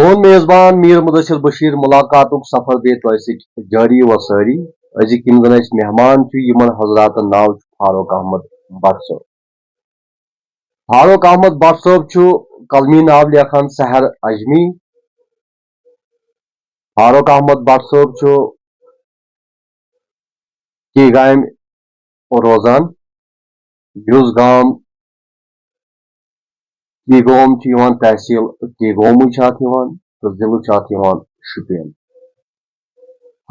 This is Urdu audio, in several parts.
میون میزبان میر مدثر بشیر ملاقات سفر بے جاری و ساری أزِکۍ یِم زن اَسہِ مہمان چھِ یِمن حضراتن ناو چھُ فاروق احمد بٹ صٲب. فاروق احمد بٹ صٲب چھُ قلمی ناو لیکھان سحر اجمی. فاروق احمد بٹ صٲب چھُ کیگامہِ روزان. یُس گام کیگوم چھُ یِوان تحصیل کیگومٕے چھُ اتھ یِوان تہٕ ضلعہٕ چھُ اتھ یِوان شُپین.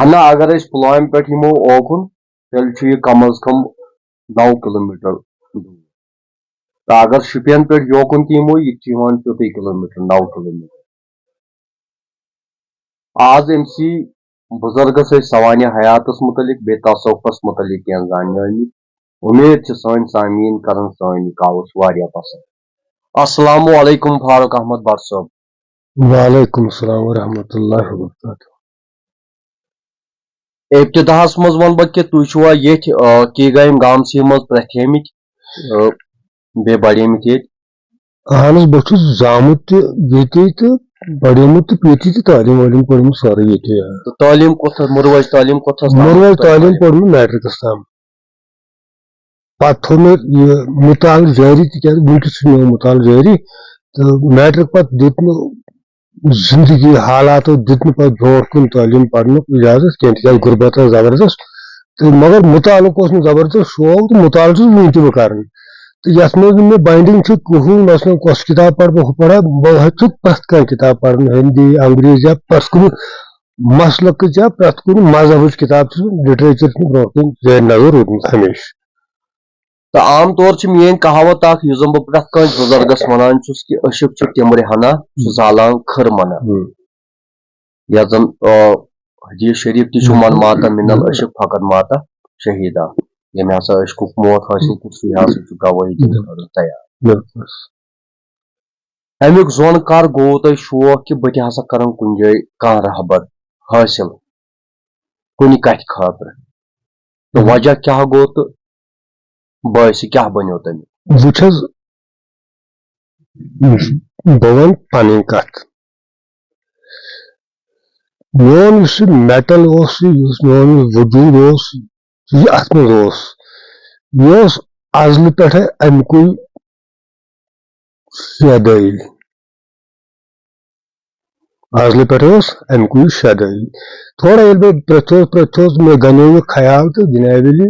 ہنا اگر أسۍ پُلوامہِ پٮ۪ٹھ یِمو اوکُن تیٚلہِ چھُ یہِ کم از کم 9 کِلومیٖٹر دوٗر تہٕ اگر شُپین پٮ۪ٹھ یوکُن تہِ یِمو یہِ چھُ یِوان 14 کِلومیٖٹر 9 کِلومیٖٹر. آز أمسٕے بُزرگس أسۍ سوانہِ حیاتس متعلق بیٚیہِ تصوفس متعلق کینٛہہ زاننہِ ٲمٕتۍ. اُمید چھِ سٲنۍ سامعیٖن کرن سٲنۍ یہِ کاوٕس واریاہ پسنٛد. السلام علیکم فاروق احمد بٹ صٲب. وعلیکم السلام ورحمۃ اللہ وبرکاتہ. ابتداہس منٛز ونہٕ بہٕ کہِ تُہۍ چھُوا ییٚتھۍ کیگامہِ گامسٕے منٛز پرٛتھیمٕتۍ بیٚیہِ بڑیمٕتۍ ییٚتہِ؟ اہن حظ بہٕ چھُس زامُت تہِ ییٚتی تہٕ بڑیومُت تہِ ییٚتی تہٕ تعلیٖم وٲلیٖم پوٚرمُت سورُے ییٚتی. تہٕ تعلیٖم کوٚتھس مُروٲج تعلیٖم کوٚتھس؟ مُروٲج تعلیٖم پوٚرمُت میٹرکس تام. پتہٕ تھوٚو مےٚ یہِ مُطالعہٕ جٲری تِکیازِ وٕنکیٚس چھُ میون مُطالعہٕ جٲری تہٕ میٹرک پتہٕ دیُت نہٕ زندگی حالاتو دیُت نہٕ پتہٕ برونٛٹھ کُن تعلیٖم پرنُک اِجازت کینٛہہ تِکیازِ غُربت ٲس زبردست تہٕ مگر مُطالعُک اوس مےٚ زبردست شوق تہٕ مُطالعہٕ چھُس وٕنہِ تہِ بہٕ کران. تہٕ یتھ منٛز نہٕ مےٚ بایڈنگ چھِ کٕہٕنۍ مثلاً کۄس کِتاب پرٕ بہٕ ہُہ پرا بہٕ ہیٚچھُک پرٛٮ۪تھ کانٛہہ کِتاب پرُن ہِندی انگریٖزی یا پرٛٮ۪تھ کُنہِ مسلکٕچ یا پرٛٮ۪تھ کُنہِ مذہبٕچ کِتاب چھُس لِٹریچر چھُ برونٛٹھ کُن زیر نظر روٗدمُت ہمیشہِ. تہٕ عام طور چھِ میٲنۍ کہاوت اکھ یُس زن بہٕ پرٛٮ۪تھ کٲنٛسہِ بُزرگس ونان چھُس کہِ أشُک چھُ تِمرِ ہنا چھُ زالان کھٕر منا. یتھ زن حدیث شریف تہِ چھُ من ماتا مِنل أشُک فقط ماتا شہیدا. ییٚمہِ ہسا أشکُک موت حٲصِل کوٚر سُے ہسا چھُ گوٲہی دِنہٕ خٲطرٕ تیار. امیُک زوٚن کر گوٚوُ تۄہہِ شوق کہِ بہٕ تہِ ہسا کرن کُنہِ جایہِ کانٛہہ رہبر حٲصِل کُنہِ کتھِ خٲطرٕ تہٕ وجہ کیاہ گوٚو تہٕ باعث کیاہ بنیو تمیُک؟ وٕچھ حظ بہٕ ونہٕ پنٕنۍ کتھ. میون یُس یہِ میٹل اوس یُس میون وجوٗد اوس یہِ اتھ منٛز اوس یہِ اوس ازلہٕ پٮ۪ٹھے امکُے شیدٲیی. ازلہٕ پٮ۪ٹھے اوس امکُے شیدٲیی. تھوڑا ییٚلہِ بہٕ پرٛژھوس مےٚ گنیو یہِ خیال تہٕ جنابلی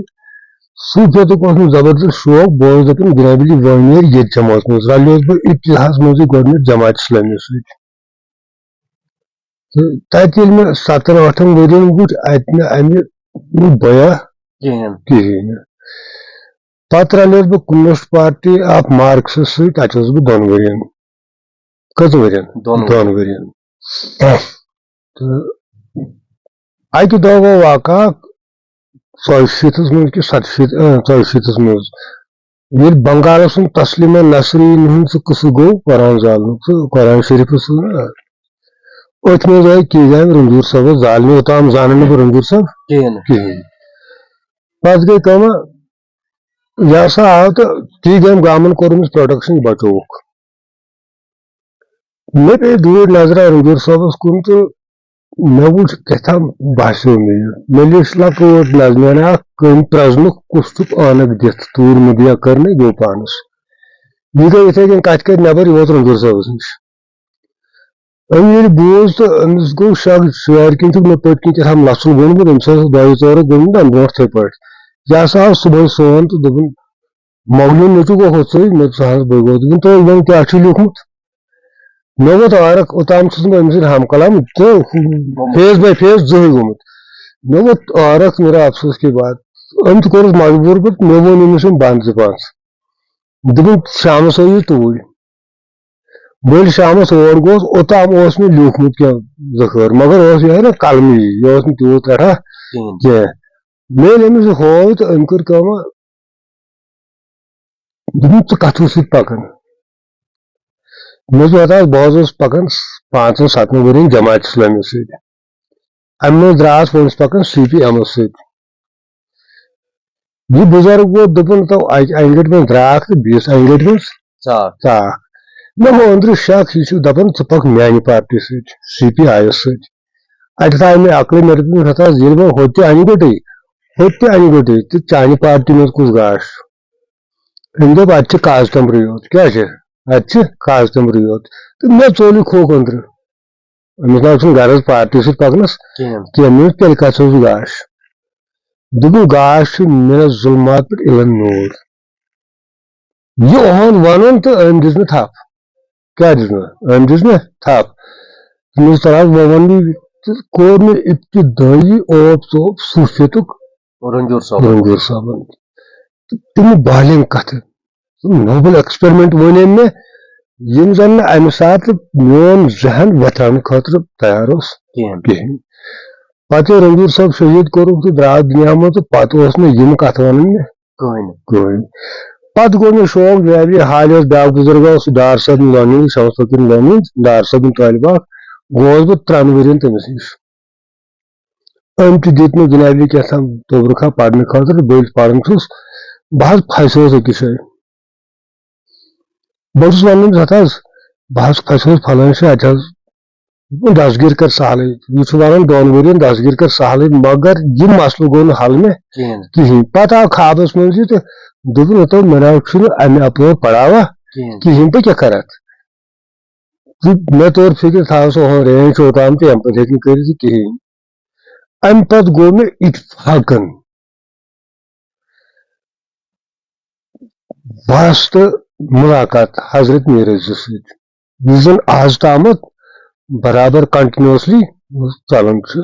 صوٗفیتُک اوس مےٚ زبردست شوق. بہٕ اوسُس دپان جنابلی وۄنۍ نیرِ ییٚتہِ جماعتس منٛز. رلیوس بہٕ ابتداہس منٛزٕے گۄڈٕنیتھ جماعت اسلامی سۭتۍ تہٕ تتہِ ییٚلہِ مےٚ 17-18 ؤرین وُچھ اتہِ نہٕ امہِ بیا کِہیٖنۍ. پتہٕ رلیوس بہٕ کمونسٹ پارٹی آف مارکسس سۭتۍ تتہِ اوسُس بہٕ 2 ؤرین. کٔژن ؤرین؟ 2 ؤرین. تہٕ اکہِ دۄہ گوٚو واقعہ 87 منٛز کہِ 87 منٛز ییٚلہِ بنگالس منٛز تسلیما نسریٖن ہُنٛد سُہ قصہٕ گوٚو قرآن زالنُک سُہ قرآن شریٖفس أتھۍ منٛز آیہِ کیگامہِ رنجوٗر صٲبس زالنہِ. اوٚتام زانن نہٕ بہٕ رنجوٗر صٲب کِہیٖنۍ. پتہٕ گٔے کٲما یہِ ہسا آو تہٕ کیگامہِ گامن کوٚر أمِس پروٹیکشن بچووُکھ. مےٚ پیٚیہِ دوٗرِ نظرا رنجوٗر صٲبس کُن تہٕ مےٚ وُچھ کیٛاہتام باسیو مےٚ لیٚچھ لۄکۭٹ نظمہِ اکھ کٔمۍ پرٛزنُک کُس چھُکھ عٲنکھ دِتھ توٗرۍ مُدیا کٔرنٕے گوٚو پانس. یہِ گٔے یِتھے کٔنۍ کتھِ کٔرۍ نٮ۪بر یہِ ووت رنجوٗر صٲبس نِش. أمۍ ییٚلہِ بوٗز تہٕ أمِس گوٚو شک شارِ کِنۍ چھُکھ مےٚ پٔتۍ کِنۍ کیٛاہتام لژھُن گوٚنمُت أمِس ٲس 2 ژورو گوٚمُت امہِ برونٛٹھ یِتھے پٲٹھۍ. یہِ ہسا آو صبحٲے سون تہٕ دوٚپُن مولوی نیٚچوٗ گوٚو ہُتھ سۭتۍ مےٚ ژٕ حظ بٕے گوٚو دوٚپُن تُہۍ وۄنۍ کیٛاہ چھُ لیوٗکھمُت. مےٚ ووت عٲرق اوٚتام چھُس نہٕ أمِس سۭتۍ ہم کلام تہٕ فیس باے فیس زٕہٕے گوٚمُت. مےٚ ووت عٲرق میرا افسوس کی بات. أمۍ تہِ کوٚرُس مجبوٗر پٲٹھۍ مےٚ ووٚن أمِس یِم بنٛد 2-5 دوٚپُن شامس ٲیِو توٗرۍ. بہٕ ییٚلہِ شامس اور گوس اوٚتام اوس مےٚ لیوٗکھمُت کینٛہہ 2 مگر اوس یِہے نا قلمی یہِ اوس نہٕ تیوٗت رٹھا کینٛہہ. مےٚ ییٚلہِ أمِس یہِ ہوو تہٕ أمۍ کٔر کٲما دوٚپُن ژٕ کتھو سۭتۍ پکان. مےٚ دوٚپ بہٕ حظ اوسُس پکان 5-7 ؤرین جماعت اسلامی سۭتۍ. امہِ منٛز درٛاس وۄنۍ پکان CPM سۭتۍ. یہِ بُزرگ ووت دوٚپُن تو اکہِ انگٔٹۍ منٛز درٛاکھ تہٕ بیٚیِس انگٔٹۍ منٛز ژاکھ. مےٚ گوٚو أنٛدرٕ شک یہِ چھُ دپان ژٕ پکھ میانہِ پارٹی سۭتۍ CPI یس سۭتۍ اَتہِ تھایہِ مےٚ عقلہِ مےٚ دوٚپُس ہتا ییٚلہِ وۄنۍ ہوٚتہِ اَنہِ گوٚٹٕے تہٕ چانہِ پارٹی منٛز کُس گاش چھُ أمۍ دوٚپ اَتہِ چھِ کاز تمبرٕے یوت کیٛاہ چھِ اَتہِ چھِ کاز تمبرٕے یوت تہٕ مےٚ ژوٚل یہِ کھوٚکھ أنٛدرٕ أمِس نہ چھُنہٕ غرض پارٹی سۭتۍ پکنس کینٛہہ مےٚ دوٚپ تیٚلہِ کتھ اوس گاش دوٚپُن گاش چھُ مِنس ظُلمات پٮ۪ٹھ اِلن نوٗر یہِ اوٚہن وَنُن تہٕ أمۍ دِژ مےٚ تھپھ کیٛاہ دِژ مےٚ أمۍ دِژ مےٚ تھپھ تٔمِس تراو وۄنۍ ووٚن مےٚ تہٕ کوٚر مےٚ ابتدٲیی اوپ ژوپ صوٗفیتُک رنجور صٲبن تہٕ تِمہٕ بالینٛگ کتھٕ نوبل ایکسپیرمنٹ ؤنۍ أمۍ مےٚ یِم زن نہٕ امہِ ساتہٕ میون ذہن ویٚتھراونہٕ خٲطرٕ تیار اوس کِہینۍ پتہٕ ییٚلہِ رنجور صٲب شہیٖد کوٚرُکھ تہٕ درٛاو دُنیا منٛز تہٕ پتہٕ اوس نہٕ یِم کتھٕ ونان مےٚ کٕہٕنۍ پتہٕ گوٚو مےٚ شوق ڈرایوری حالہِ اوس بیاکھ بُزرگ اوس ڈار صٲبن لونِنٛگ شمس فقیٖر لونِنٛگ ڈار صٲبن طٲلبہٕ اکھ گوٚوُس بہٕ 3 ؤرین تٔمِس نِش أمۍ تہِ دِتۍ مےٚ جنابی کیٛاہتام توبرُکھا پرنہٕ خٲطرٕ بہٕ ییٚلہِ پران چھُس بہٕ حظ پھسیوس أکِس جایہِ بہٕ چھُس ونان أمِس ہتا حظ بہٕ حظ پھسیوس فلٲنۍ جایہِ اتہِ حظ دستگیٖر کر سہلٕے یہِ چھُ ونان 2 ؤرین دستگیٖر کر سہلٕے مگر یہِ مسلہٕ گوٚو نہٕ حل مےٚ کِہینۍ پتہٕ آو خوابس منٛز یہِ تہٕ دوٚپُن ہتو مےٚ نہ چھُنہٕ امہِ اپور پڑاوا کِہینۍ بہٕ کیٛاہ کرٕ اتھ مےٚ توٚر فکر تھاو سا رینج چھُ اوٚتام تہٕ امہِ پتہٕ ہیٚکہِ نہٕ کٔرِتھ یہِ کِہینۍ امہِ پتہٕ گوٚو مےٚ اتفاقن واسطہٕ مُلاقات حضرت میٖرزِ سۭتۍ یُس زن آز تامتھ برابر کنٹِنیوسلی چلان چھُ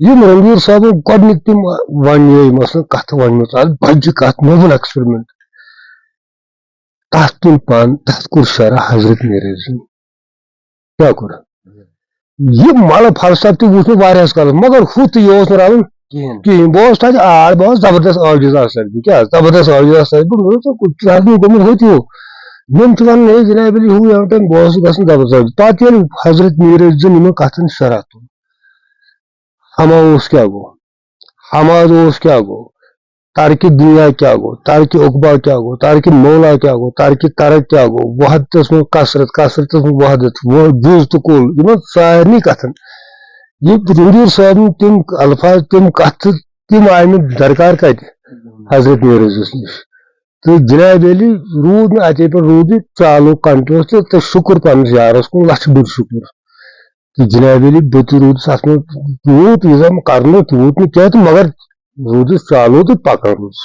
یِم رنجور صٲبن گۄڈنِکۍ تِم ونہِ مثلاً کتھٕ ونمٕژ آز بجہِ کتھ نوبل ایکسپیرمنٹ تتھ تُل پن تتھ کوٚر شرح حضرت میٖرزِ کیٛاہ کوٚر یہِ ملہٕ فلسفہٕ تہِ وُچھ مےٚ واریاہس کالس مگر ہُہ تہِ یہِ اوس نہٕ رلان کِہینۍ بہٕ اوسُس تتہِ آر بہٕ اوسُس زبردست عٲجِز آسان کیٛاہ زبردست عٲجِز آسان بہٕ چھُس گوٚمُت ہوٚتہِ ہیوٗ یِم چھِ ونان ہے جناب علی ہُہ یوٕ ٹایم بہٕ اوسُس گژھان زبردست پتہٕ ییٚلہِ حضرت میٖرزن یِمن کتھن شرح تُل ہما اوس کیٛاہ گوٚو حماد اوس کیٛاہ گوٚو ترکہِ دُنیا کیٛاہ گوٚو ترکہِ عقبا کیٛاہ گوٚو ترکہِ مولا کیٛاہ گوٚو ترکہِ ترک کیٛاہ گوٚو وحدتس منٛز کثرتس منٛز وحدت جُز تہٕ کُل یِمن سارنٕے کتھن یہِ رنجور صٲبن تِم الفاظ تِم کتھٕ تِم آیہِ مےٚ درکار کتہِ حضرت میٖرزس نِش تہٕ جناب علی روٗد مےٚ اتے پٮ۪ٹھ روٗد یہِ چالوٗ کنٹِنیوس تہٕ شُکر پننس یارس کُن لچھِ بوٚد شُکر تہٕ جناب علی بہٕ تہِ روٗدُس اتھ منٛز تیوٗت یہِ زن کرنہٕ تیوٗت نہٕ کینٛہہ تہٕ مگر روٗدُس چالوٗ تہٕ پکان روٗدُس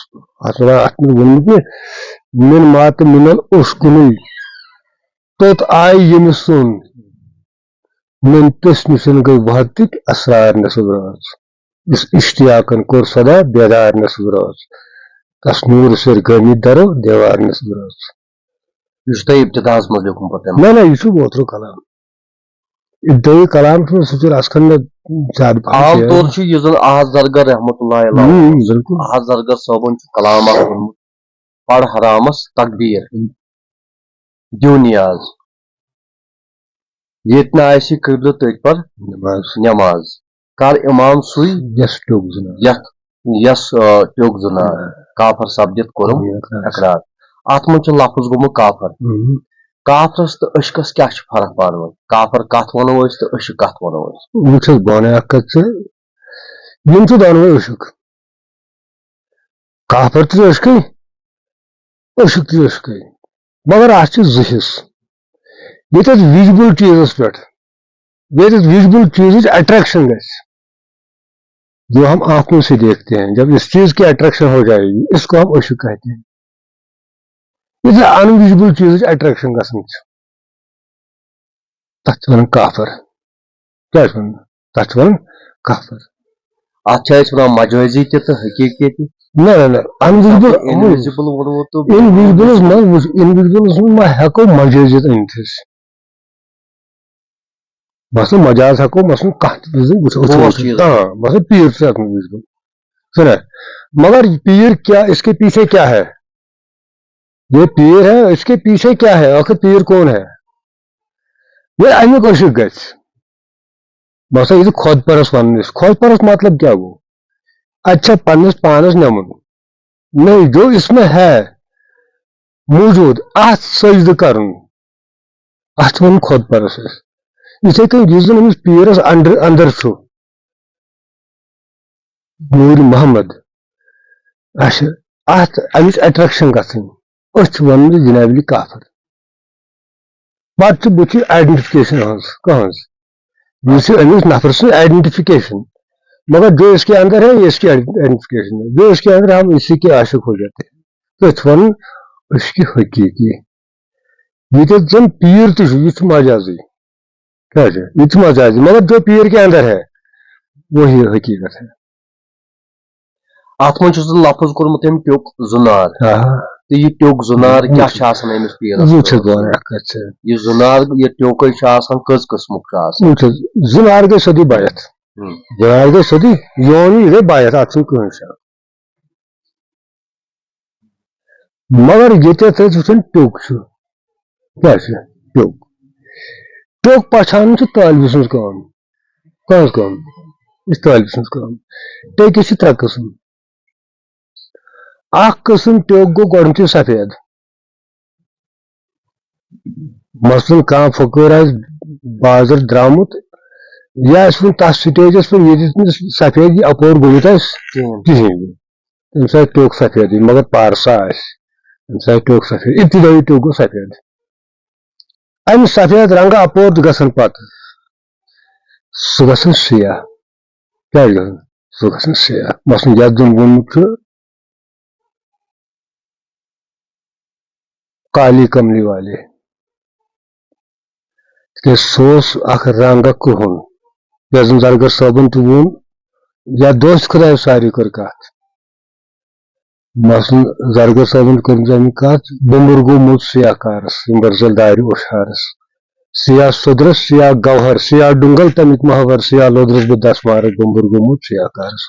اتھ منٛز ووٚنمُت مےٚ ماتہٕ مِنل اوٚش کُنُے توٚت آیہِ ییٚمہِ سُن میٲنۍ تٔسۍ گٔے وحدتٕکۍ اسرار نصب راز یُس اشتیاقن کوٚر سدا بیدار نصب راز تس نوٗر سرگٲمی درو دیوار نصب راز یہِ چھُ تۄہہِ ابتداہس منٛز لیوٗکھمُت پتہٕ نہ نہ یہِ چھُ اوترٕ کلام ابتدٲیی کلام چھُ سُہ چھُ رسکھن مےٚ زیادٕ عام طور چھُ یُس زن احد زرگر رحمتہ اللہ احد زرگر صٲبن چھُ کلام اکھ ووٚنمُت پڑ حرامس تقبیٖر دیو نیاز ییٚتہِ نہٕ آسہِ قبلہٕ تٔتھۍ پر نٮ۪ماز کر اِمام سُے یس ٹیوٚک زُنار کافر سپدِتھ کوٚرُم اقرار اتھ منٛز چھُ لفظ گوٚمُت کافر کافرس تہٕ اشکس کیٛاہ چھُ فرق پانہٕ ؤنۍ کافر کتھ ونو أسۍ تہٕ اشک کتھ ونو أسۍ وٕچھ حظ بہٕ ونہٕ اکھ کتھ ژےٚ یِم چھِ دۄنوے اشک کافر تہِ چھُ اشکٕے اشک تہِ چھُ اشکٕے مگر اتھ چھِ 2 حصہٕ ییٚتٮ۪تھ وِجبل چیٖزس پٮ۪ٹھ ییٚتٮ۪تھ وِجبل چیٖزٕچ اٹریکشن گژھِ جو ہم آنکھوں سے دیکھتے ہیں جب اس چیز کی اٹریکشن ہو جائے گی اس کو ہم اشک کہتے ہیں ییٚتٮ۪تھ انوِجبل چیٖزٕچ اٹریکشن گژھان چھِ تتھ چھِ ونان کافر کیٛاہ چھِ ونان تتھ چھِ ونان کافر اتھ چھِ أسۍ ونان مجٲزی تہِ تہٕ حقیٖقی تہِ نہ نہ نہ انوِجبلس منٛز ما ہٮ۪کو مجٲزیت أنِتھ أسۍ مثلاً مجاز ہٮ۪کو مثلاً کانٛہہ تہِ وٕچھو مثلاً پیٖر چھُ اتھ منٛز وِجبل سُنہ مگر پیر کیا اس کے پیچھے کیا ہے یہ پیر ہے اس کے پیچھے کیا ہے آخر پیر کون ہے یہ امیُک اشک گژھِ مثلاً یہ خود پرست ونان أسۍ خود پرست مطلب کیا گوٚو اچھا پننس پانس نمن نہیں جو اس میں ہے موجود اتھ سجدٕ کرُن ات ون خود پرس یتھے کن یس زن أمس پیرس اندر چھُ نور محمد اچھا ات امچ اٹریکشن گژھٕنۍ أسۍ چھِ ونان یہِ جنابلی کافر پتہٕ چھِ بٕتھِ آئیڈینٹیفکیشن کہاں یہ چھِ أمس نفر سٕنٛز آئیڈینٹیفکیشن مگر جو اس کے اندر ہے یہ اس کی آئیڈینٹیفکیشن ہے جو اس کے اندر ہم اسی کے عاشق ہو جاتے ہیں تو أسۍ چھِ ونان أسۍ چھِ حقیقی ییٚتٮ۪تھ زن پیر تہِ چھُ یہِ چھُ مجازی کیا چھُ یہ چھُ مجازی مگر جو پیر کے اندر ہے وہی حقیقت ہے ات من چھُس لفظ کوٚرمُت أمۍ ٹیوٚک زُنار تہٕ یہِ ٹیوٚک زُنار کیٛاہ چھُ آسان أمِس پیرس یہ چھِ ونان اکھ کتھ چھِ یہِ زُنار یہِ ٹیوٚکے چھُ آسان کٔژ قٕسمُک چھُ آسان زنار گٔے سیٚودُے بایت زنار گٔے سیٚودُے یون یہِ گٔے بایت اتھ چھُنہٕ کٕہٕنۍ شک مگر ییٚتٮ۪تھ أسۍ وٕچھان ٹیوٚک چھُ کیٛاہ چھُ ٹیوٚک ٹیوٚک پچھانُن چھُ طٲلبہِ سٕنٛز کٲم کٕہٕنٛز کٲم یہِ چھِ طٲلبہِ سٕنٛز کٲم ٹیٚکِس چھِ ترٛےٚ قٕسم اکھ قٕسم ٹیوٚک گوٚو گۄڈنیُتھٕے سفید مثلاً کانٛہہ فقۭر آسہِ بازر درٛامُت یہِ آسہِ وُنہِ تتھ سٹیجس پٮ۪ٹھ ییٚتٮ۪تھ نہٕ سفید یہِ اپور گٔژھِتھ آسہِ کِہیٖنۍ تمہِ ساتہٕ ٹیوٚک سفیدٕے مگر پارسا آسہِ تمہِ ساتہٕ ٹیوٚک سفید ابتدٲیی ٹیوٚک گوٚو سفید امہِ سفید رنگہٕ اپور تہِ گژھان پتہٕ سُہ گژھان سِیاہ کیٛاہ چھُ گژھان سُہ گژھان سِیاہ مثلاً یتھ زن ووٚنمُت چھُ کالی کملی والے تِکیٛازِ سُہ اوس اکھ رنگا کرٛہُن یتھ زن زرگر صٲبن تہِ ووٚن یا دوست خۄداے ساروی کٔر کتھ مثلاً زرگر صٲبن کٔرمٕژ امیِچ کتھ بوٚمبُر گوٚو موٚت سِیاہ کارس برزل دارِ اوشارس سیاہ سودرس سیاہ گوہر سیاہ ڈُنگل تمیُک محور سیاہ لودرس بہٕ دسمارس بوٚمبُر گوٚمُت سیاہ کارس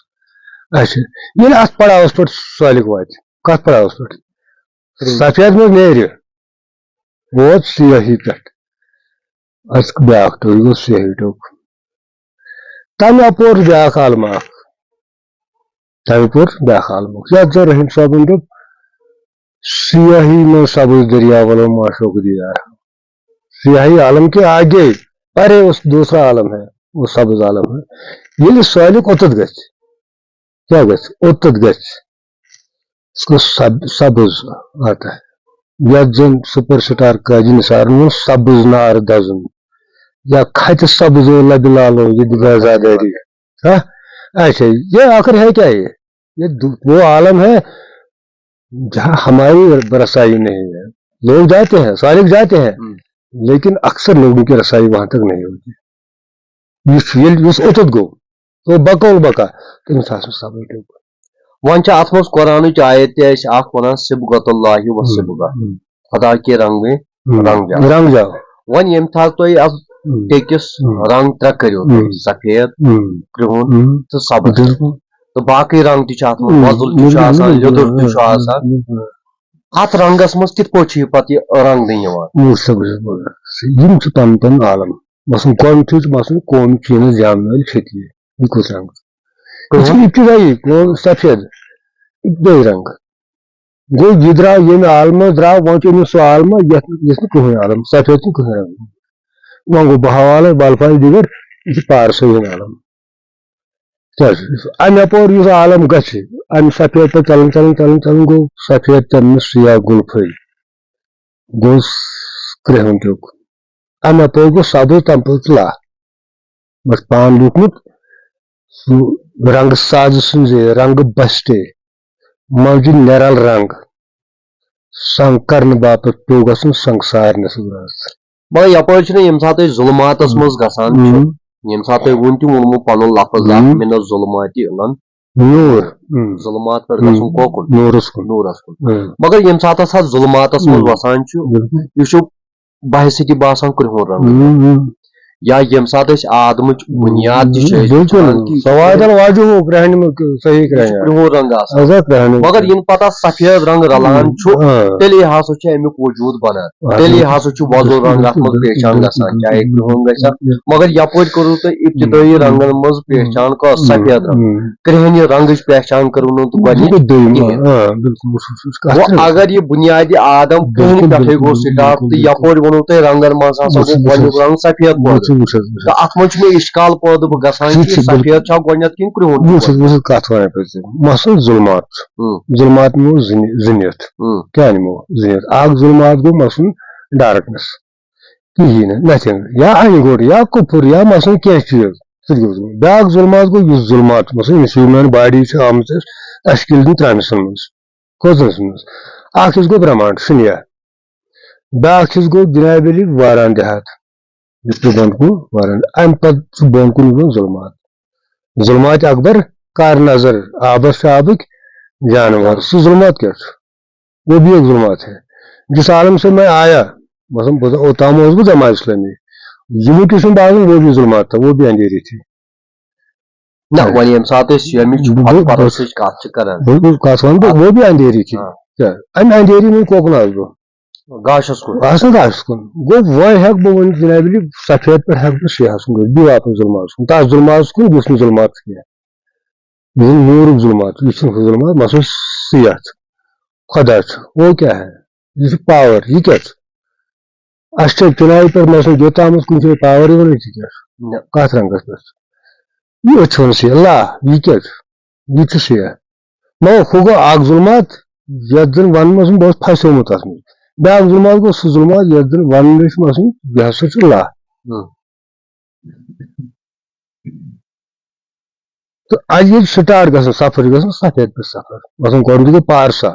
اچھا ییٚلہِ اتھ پڑاوس پٮ۪ٹھ سٲلِک واتہِ کتھ پڑاوس پٮ۪ٹھ سفید منٛز نیرِ ووت سیاہی پٮ۪ٹھ اَسہِ بیٛاکھ ٹیوٚک یہِ گوٚو سیاہی ٹیوٚک تمہِ اپور چھُ بیٛاکھ عالمہ اکھ تمہِ اپور چھُ بیٛاکھ عالمہ یتھ زن رحیٖم صٲبن دوٚپ سیاہی منٛز سبز دریا والو معشوق دیا سیاہی عالم کے آگے پرے اس دوسرا عالم ہے وہ سبز عالم ہے ییٚلہِ سٲلِک اوٚتَتھ گژھِ کیٛاہ گژھِ اوٚتَتھ گژھِ اس کو سبز آتا ہے یتھ زن سپر سٹار قاضی نثارن ووٚن سبز نار دزُن یا کھتہِ سبزو لبہِ لالو یہ بیزاداری اچھا یہ آخر ہے کیا یہ وہ عالم ہے جہاں ہماری رسائی نہیں ہے لوگ جاتے ہیں سالک جاتے ہیں لیکن اکثر لوگوں کی رسائی وہاں تک نہیں ہوتی اس اوتت گو تو بقول بقا تمس سبز ٹیوٚک وۄنۍ چھِ اتھ منٛز قرآنٕچ آیت تہِ اَسہِ اکھ ونان صبغۃ اللہ و صبغہ خدا کے رنگ میں رنگ جاو وۄنۍ ییٚمہِ ساتہٕ تُہۍ اتھ ٹیٚکِس رنگ ترٛےٚ کٔرِو تُہۍ سفید کرٛہُن تہٕ سبز تہٕ باقٕے رنگ تہِ چھِ اتھ منٛز وۄزُل تہِ چھُ آسان لیٚدُر تہِ چھُ آسان اتھ رنگس منٛز کِتھ پٲٹھۍ چھُ یہِ پتہٕ یہِ رنگ دِنہٕ یِوان یِم چھِ پنُن پنُن عالم مثلاً گۄڈنیُتھٕے چھُ مثلاً قومی چیٖنس جان وٲلۍ چھٔتی یہِ کُس رنگ چھُ یہِ چھُ ابتدٲیی قوم سفید ابتدٲیی رنگ گوٚو یہِ درٛاو ییٚمہِ عالمہٕ درٛاو وۄنۍ چھُ أمِس سُہ عالمہ یتھ نہٕ کٕہٕنۍ عالم سفید چھُنہٕ کٕہٕنۍ رنگ وۄنۍ گوٚو بہٕ حوالے بالفاظ دیگر یہِ چھُ پارسٕے ہُنٛد عالم کیٛاہ چھُ امہِ اپور یُس عالم گژھِ امہِ سفید پٮ۪ٹھ ژلان ژلان ژلان ژلان گوٚو سفید ژلنہٕ سِیاہ گُلفے گوٚو کرٛہُن ٹیوٚک امہِ اپور گوٚو سبز تمہِ پتہٕ لا بس پان لیوٗکھمُت سُہ رنگ ساز سٕنٛزِ رنگ بستے منٛزٕ نِرل رنگ سنگ کرنہٕ باپتھ پیوٚو گژھُن سنگسارنس منٛز مگر یپٲرۍ چھُنہٕ ییٚمہِ ساتہٕ أسۍ ظُلماتس منٛز گژھان چھِ ییٚمہِ ساتہٕ تۄہہِ وُنہِ تہِ ووٚنمُت پنُن لفظ اکھ مِنَ الظُلماتی اِلَل نوٗر ظُلمات پٮ۪ٹھ گژھُن کوکُن نوٗرس کُن مگر ییٚمہِ ساتہٕ اتھ ظُلماتس منٛز وسان چھُ یہِ چھُ باسہِ تہِ باسان کرٛہُن رنگ یا یم سات آدمچ بنیاد بالکل سواد واجو کرہن صحیح کرہن کرٛہُن رنگ آسان مگر ین پتہ سفید رنگ رلان تیلی ہسا امیک وجود بنان تیلی ہسا وۄزُل رنگ ات مز پہچان گژھان چاہے کرٛہُن گژھِ مگر یپٲرۍ کوٚروٕ تۄہہِ ابتدٲئی رنگن مز پہچان کۄس سفید رنگ کرٛہنہِ رنگٕچ پہچان کٔرٕو نہٕ گۄڈنیٚتھ اگر یہ بنیادی آدم کرٛہنہِ پٮ۪ٹھٕے گوٚو سٹارٹ تہٕ یپٲرۍ ووٚنوٕ تۄہہِ رنگن منٛز ہسا گوٚو گۄڈنیُک رنگ سفید پٲدٕ تہٕ اتھ منٛز چھُ مےٚ اشکال پٲدٕ گژھان کہِ سفید چھا گۄڈنیٚتھ کِنہٕ کرٛہُن کتھ ونہٕ بہٕ ژےٚ مثلاً ظلمات ظلمات نِمو زٕنِتھ کیٛاہ نِمو زٕنِتھ اکھ ظلمات گوٚو مثلاً ڈارکنس کہیٖنۍ نہٕ نتھنگ یا انہِ گوٚٹ یا کُپُر یا مثلاً کینٛہہ چیٖز سُہ تہِ گوٚو ظلمات بیاکھ ظلمات گوٚو یُس ظلمات مثلاً یُس ہیوٗمن باڈی چھِ آمٕژ تشکیٖل دِنہٕ ترٛےٚ حِصن منٛز کٔژن منٛز اکھ حصہٕ گوٚو برہمانڈ شُنیا بیاکھ حصہٕ گوٚو جناب علی واران دِہات یُس بۄن کُن واران امہِ پتہٕ چھُ بۄن کُن یِوان ظلمات ظلمات اکبر کار نظر آبس سے آبٕکۍ جانور سُہ ظلمات کیا چھُ وہ بھی ایک ظلمات ہے جس عالم سے میں آیا مثلاً اوتام اوسُس بہٕ جماعت اسلامی یِمو تہِ چھُنہٕ باسان وہ بھی ظلمات تھا وہ بھی اندھیری تھی نہ وۄنۍ ییٚمہِ ساتہٕ أسۍ ییٚمِچ پرستٕچ کتھ چھِ کران کتھ ونہٕ بہٕ وہ بھی اندھیری تھی امہِ اندھیری منٛز کوکُن آس بہٕ گاشس کُن آسان گاشس کُن گوٚو وۄنۍ ہٮ۪کہٕ بہٕ ؤنِتھ جناب علی سفید پٮ۪ٹھ ہٮ۪کہٕ بہٕ شیہس کُن گٔژھِتھ بیٚیہِ واپس ظلماتس کُن تتھ ظلماتس کُن یُس نہٕ ظلمات چھُ کینٛہہ یہ نورُک ظلمات یہ چھُنہٕ ہُہ ظلمات مثلاً سِیاہ خۄدا چھُ وہ کیا ہے یہ چھُ پاور یہ کیٛاہ چھُ اَسہِ چھا چُنایہِ پٮ۪ٹھ مثلاً یوٚتامَتھ کُنہِ جایہِ پاور یِوان یہِ کیٛاہ چھُ کتھ رنگس پٮ۪ٹھ چھُ یہِ چھُنہٕ سِیاہ لا یہِ کیٛاہ چھُ یہِ چھُ سِیاہ مگر ہُہ گوٚو اکھ ظلمات یتھ زن وننس بہٕ اوسُس پھسیومُت اتھ منٛز بیاکھ ظلمات گوٚو سُہ ظلمات یتھ زن وننہٕ چھُ مثلاً یہِ ہسا چھُ لا تہٕ اَتہِ ییٚلہِ سٹارٹ گژھان سفر گژھان سفید پٮ۪ٹھ سفر مثلاً گۄڈنیُک گوٚو پارسا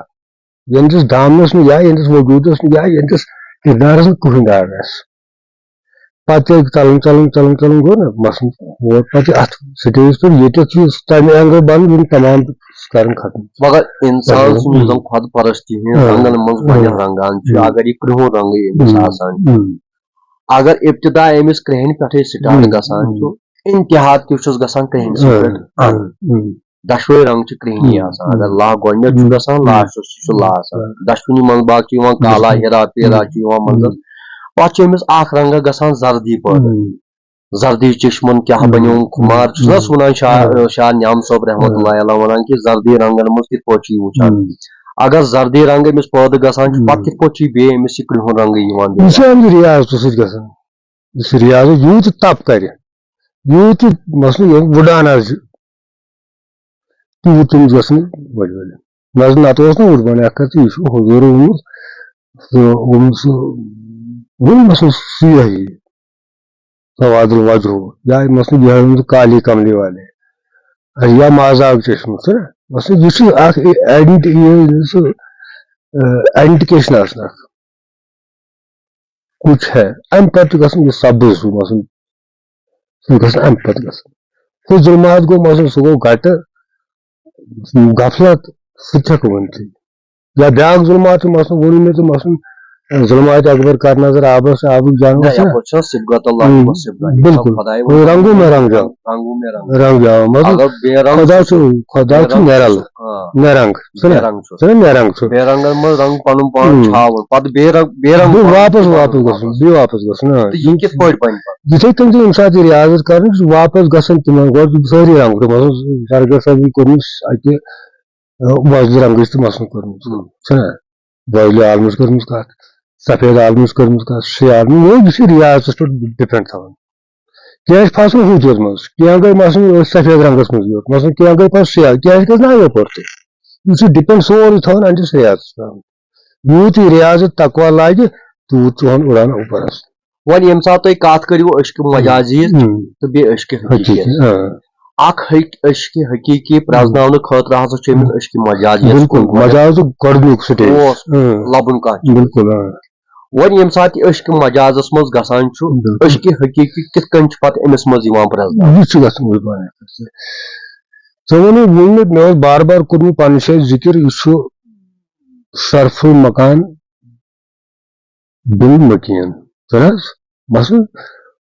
یہندس دامنس نہٕ یا یہندس وجوٗدس نہٕ یا یہندس کردارس نہٕ کٕہٕنۍ داگ آسہِ پتہٕ ژلان ژلان ژلان ژلان گوٚو نا مثلاً ووت پتہٕ اتھ سٹیجس پٮ۪ٹھ ییٚتٮ۪تھ یہِ تمہِ اینگل بنُن یِم تمام کرن ختم مگر انسان سُنٛد یُس زن خۄد پرستی ہٕنٛدۍ رنگن منٛز گۄڈنیٚتھ رنگان چھُ اگر یہِ کرٛہُن رنگٕے أمِس آسان چھُ اگر ابتدا أمِس کرٛہنہِ پٮ۪ٹھٕے سٹارٹ گژھان چھُ انتہا تہِ چھُس گژھان کرٛہنِسٕے پٮ۪ٹھ دۄشوے رنگ چھِ کرٛہنی آسان اگر لا گۄڈنیٚتھ چھُ گژھان لاسٹس چھُ لا آسان دۄشوٕنی منٛز باغ چھُ یِوان کالا ہیرا پیرا چھُ یِوان منٛزس پتہٕ چھُ أمِس اکھ رنگا گژھان زردی پٲدٕ زردی چشمن کیٛاہ بنیوم خُمار چھُس نہ ونان شاہ نیام صٲب رحمتہ اللہ علیہ ونان کہِ زردی رنگن منٛز کِتھ پٲٹھۍ چھُ یہِ وٕچھان اگر زردی رنگ أمِس پٲدٕ گژھان چھُ پتہٕ کِتھ پٲٹھۍ چھُ بیٚیہِ أمِس یہِ کرٛہُن رنگٕے یِوان یہِ چھُ اَمہِ رِیاضتہٕ سۭتۍ گژھان یُس رِیاض یوٗت یہِ تپ کرِ یوٗت یہِ مثلاً وٕڈان آسہِ تیوٗت تٔمِس گژھان ؤلۍ ؤلۍ نتہٕ اوس نہ وٕڈبان اکھ کتھ یہِ چھُ حضوٗرو ووٚنمُت سُہ ووٚن مثلاً سِیاہی سوادُل وجہو یا مثلاً یہِ کالی کملی والے یا مازاگ چشمہٕ چھُ نا مثلاً یہِ چھُ اکھ سُہ آئیڈینٹِفِکیشن آسان اکھ کچھ ہے امہِ پتہٕ چھُ گژھان یہِ سبٕز ہیوٗ مثلاً سُہ گژھان امہِ پتہٕ گژھان ہُہ ظلمات گوٚو مثلاً سُہ گوٚو گٹہٕ غفلت سُہ تہِ ہٮ۪کو ؤنتھٕے یا بیاکھ ظلمات چھُ مثلاً ووٚن مےٚ ژےٚ مثلاً ظلمات اکبر کر نظر آبس سے آبُک جانور بالکل رنگو میں رنگ جاؤ رنگ جاؤ مطلب خدا چھُ نیرل نیرنگ نیرنگ چھُ واپس واپس گژھُن بیٚیہِ واپس گژھُن یِتھے کٔنۍ چھُ ییٚمہِ ساتہٕ یہِ رِیاضت کران چھُ واپس گژھان تِمن گۄڈٕ سٲری رنگ مثلاً درگاہ صٲبن کوٚرمُت اَتہِ وۄزلہِ رنگٕچ تہِ مثلاً کوٚرمُت چھُنہ وۄزلہِ عالمٕچ کٔرمٕژ کتھ سفید عالمٕچ کٔرمٕژ کتھ شے عالمہٕ یہِ چھُ رِیاضتس پٮ۪ٹھ ڈِپینڈ تھاوان کینٛہہ چھِ پھسان ہُتھ یوت منٛز کینٛہہ گٔے مثلاً سفید رنگس منٛز یوت مثلاً کینٛہہ گٔے پتہٕ سیاہ کینٛہہ چھِ گژھان یپٲرۍ تہِ یہِ چھُ ڈِپینڈ سورُے تھاوان اَنٹِس رِیاضس پٮ۪ٹھ یوٗت یہِ رِیاضت تقوا لاگہِ تیوٗت چھُ اُڑان اوپرس وۄنۍ ییٚمہِ ساتہٕ تُہۍ کتھ کٔرِو عشقِ مجازی تہٕ بیٚیہِ عشقِ حقیٖقی اکھ عشقِ حقیٖقی پرٛزناونہٕ خٲطرٕ ہسا چھُ أمِس عشقِ مجازی مجازُک گۄڈنیُک سٹیج لبُن کانٛہہ بالکل وۄنۍ ییٚمہِ ساتہٕ یہِ عشقِ مجازس منٛز گژھان چھُ عشقِ حقیٖقی کِتھ کٔنۍ چھُ پتہٕ أمِس منٛز یِوان پرٛزناونہٕ یہِ چھُ گژھان ژےٚ ووٚنُے مےٚ اوس بار بار کوٚرمُت پننہِ جایہِ ذِکر یہِ چھُ شرف مکان بِل مکین چھُ نہ حظ مثلاً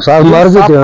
7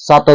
7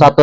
7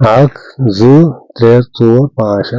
1 2 3 4 5 6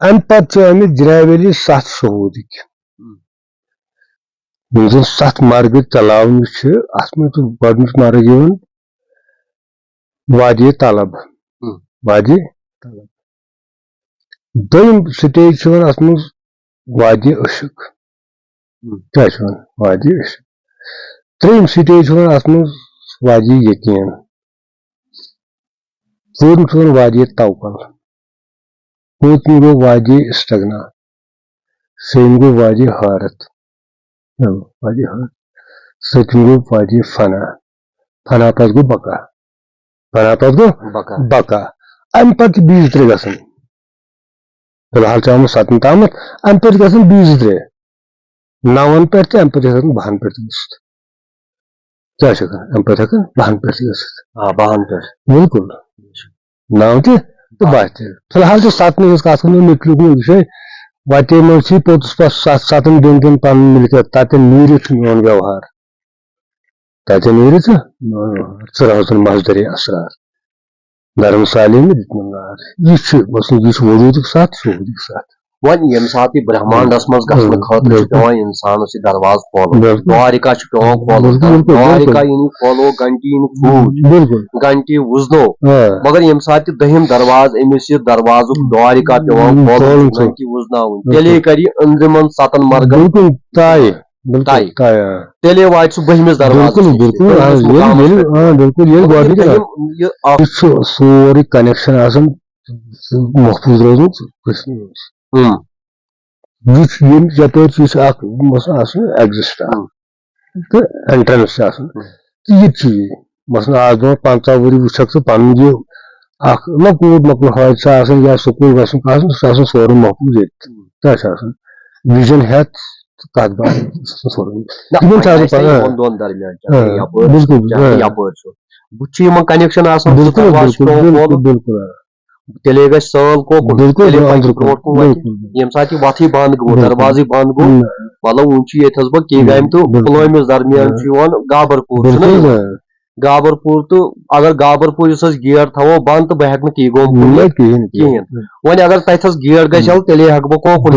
ام پتہ جناب علی 7 شہودک یم زن 7 مرگ چلاون ات مز گۄڈنِچ مرگ یوان وادی طلب وادی طلب دویم سٹیج ات مز وادی عشق کیا وادی عشق تریم سٹیج ات مز وادی یقین ژوٗرِم وادی توکل پوٗنٛژِم گوٚو وادی استغنا شیٚیِم گوٚو وادی حارت وادی حارت سٔتِم گوٚو وادی فنا فنا پتہٕ گوٚو بقا فنا پتہٕ گوٚو بقا امہِ پتہٕ چھِ بیٚیہِ 2-3 گژھان فی الحال چھِ آمُت 7 تامتھ امہِ پتہٕ گژھان بیٚیہِ 2-3 9 پٮ۪ٹھ تہِ امہِ پتہٕ ہٮ۪کان 10 پٮ۪ٹھ تہِ گٔژھِتھ کیٛاہ چھِ ہٮ۪کان امہِ پتہٕ ہٮ۪کان 10 پٮ۪ٹھ تہِ گٔژھِتھ 10 پٮ۪ٹھ بالکل 9 تہِ تہٕ 10 تہِ فی الحال چھِ 7 ہٕنٛز کتھ کرو مےٚ تہِ لیوٗکھمُت یہِ چھِ وتے منٛز چھِ پوٚتُس پتہٕ 7 دِن تِم پنُن مِلکیت تتٮ۪ن نیٖرِتھ میون ویوہار تتٮ۪ن نیٖرِتھ میون ویوہار ژٕ روزن مزدری اسرار دھرم سالم دیُتمُت نار یہِ چھُ وجوٗدُک ساتھ شہوٗدُک ساتھ ون یم سات برہمانڈس مز گھنہ خاطر پیوان انسانس یہ دروازہ کھولن دوارکا پیوان کھولن دوارکا یعنی کھولو گنٹی کھوج گنٹی وزنو مگر یم سات دہم درواز امس یہ دروازہ دوارکا پیوان کھولن گنٹی وزناون تیلے کر انزمن 7 مرگن تیلے وات سہ بہمس دروازہ سورے کنیکشن محفوظ روزمت یپٲرۍ چھُ اکھ مثلاً آسان ایگزسٹ تو اینٹرنس یہ مثلاً آج برونٛٹھ 15 ؤری وٕچھکھ ژٕ پنُن یہِ اکھ لۄکُٹ مۄکُٹ حٲدثہ آسان یا سکوٗل گژھُن آسان سُہ آسان سورُے محفوظ ییٚتہِ کیٛاہ چھُ آسان وِجن ہٮ۪تھ کتھ باتھ سورُے کنیکشن آسان بالکل تیلے گژھِ سٲل کوکُن یم سات یہ وتھٕے بند گوٚو دروازٕے بند گوٚو مطلب وُنہِ چھُ ییٚتھس بہٕ کیگامہِ تہٕ پُلوٲمِس درمیان چھُ یِوان گابرپوٗر گابرپوٗر تہٕ اگر گابرپوٗر یُس أسۍ گیٹ تھاوو بند تہٕ بہٕ ہٮ۪کہٕ نہٕ کیگوم کِہیٖنۍ وۄنۍ اگر تتھس گیٹ گژھِ یلہٕ تیٚلے ہٮ۪کہٕ بہٕ کوکُن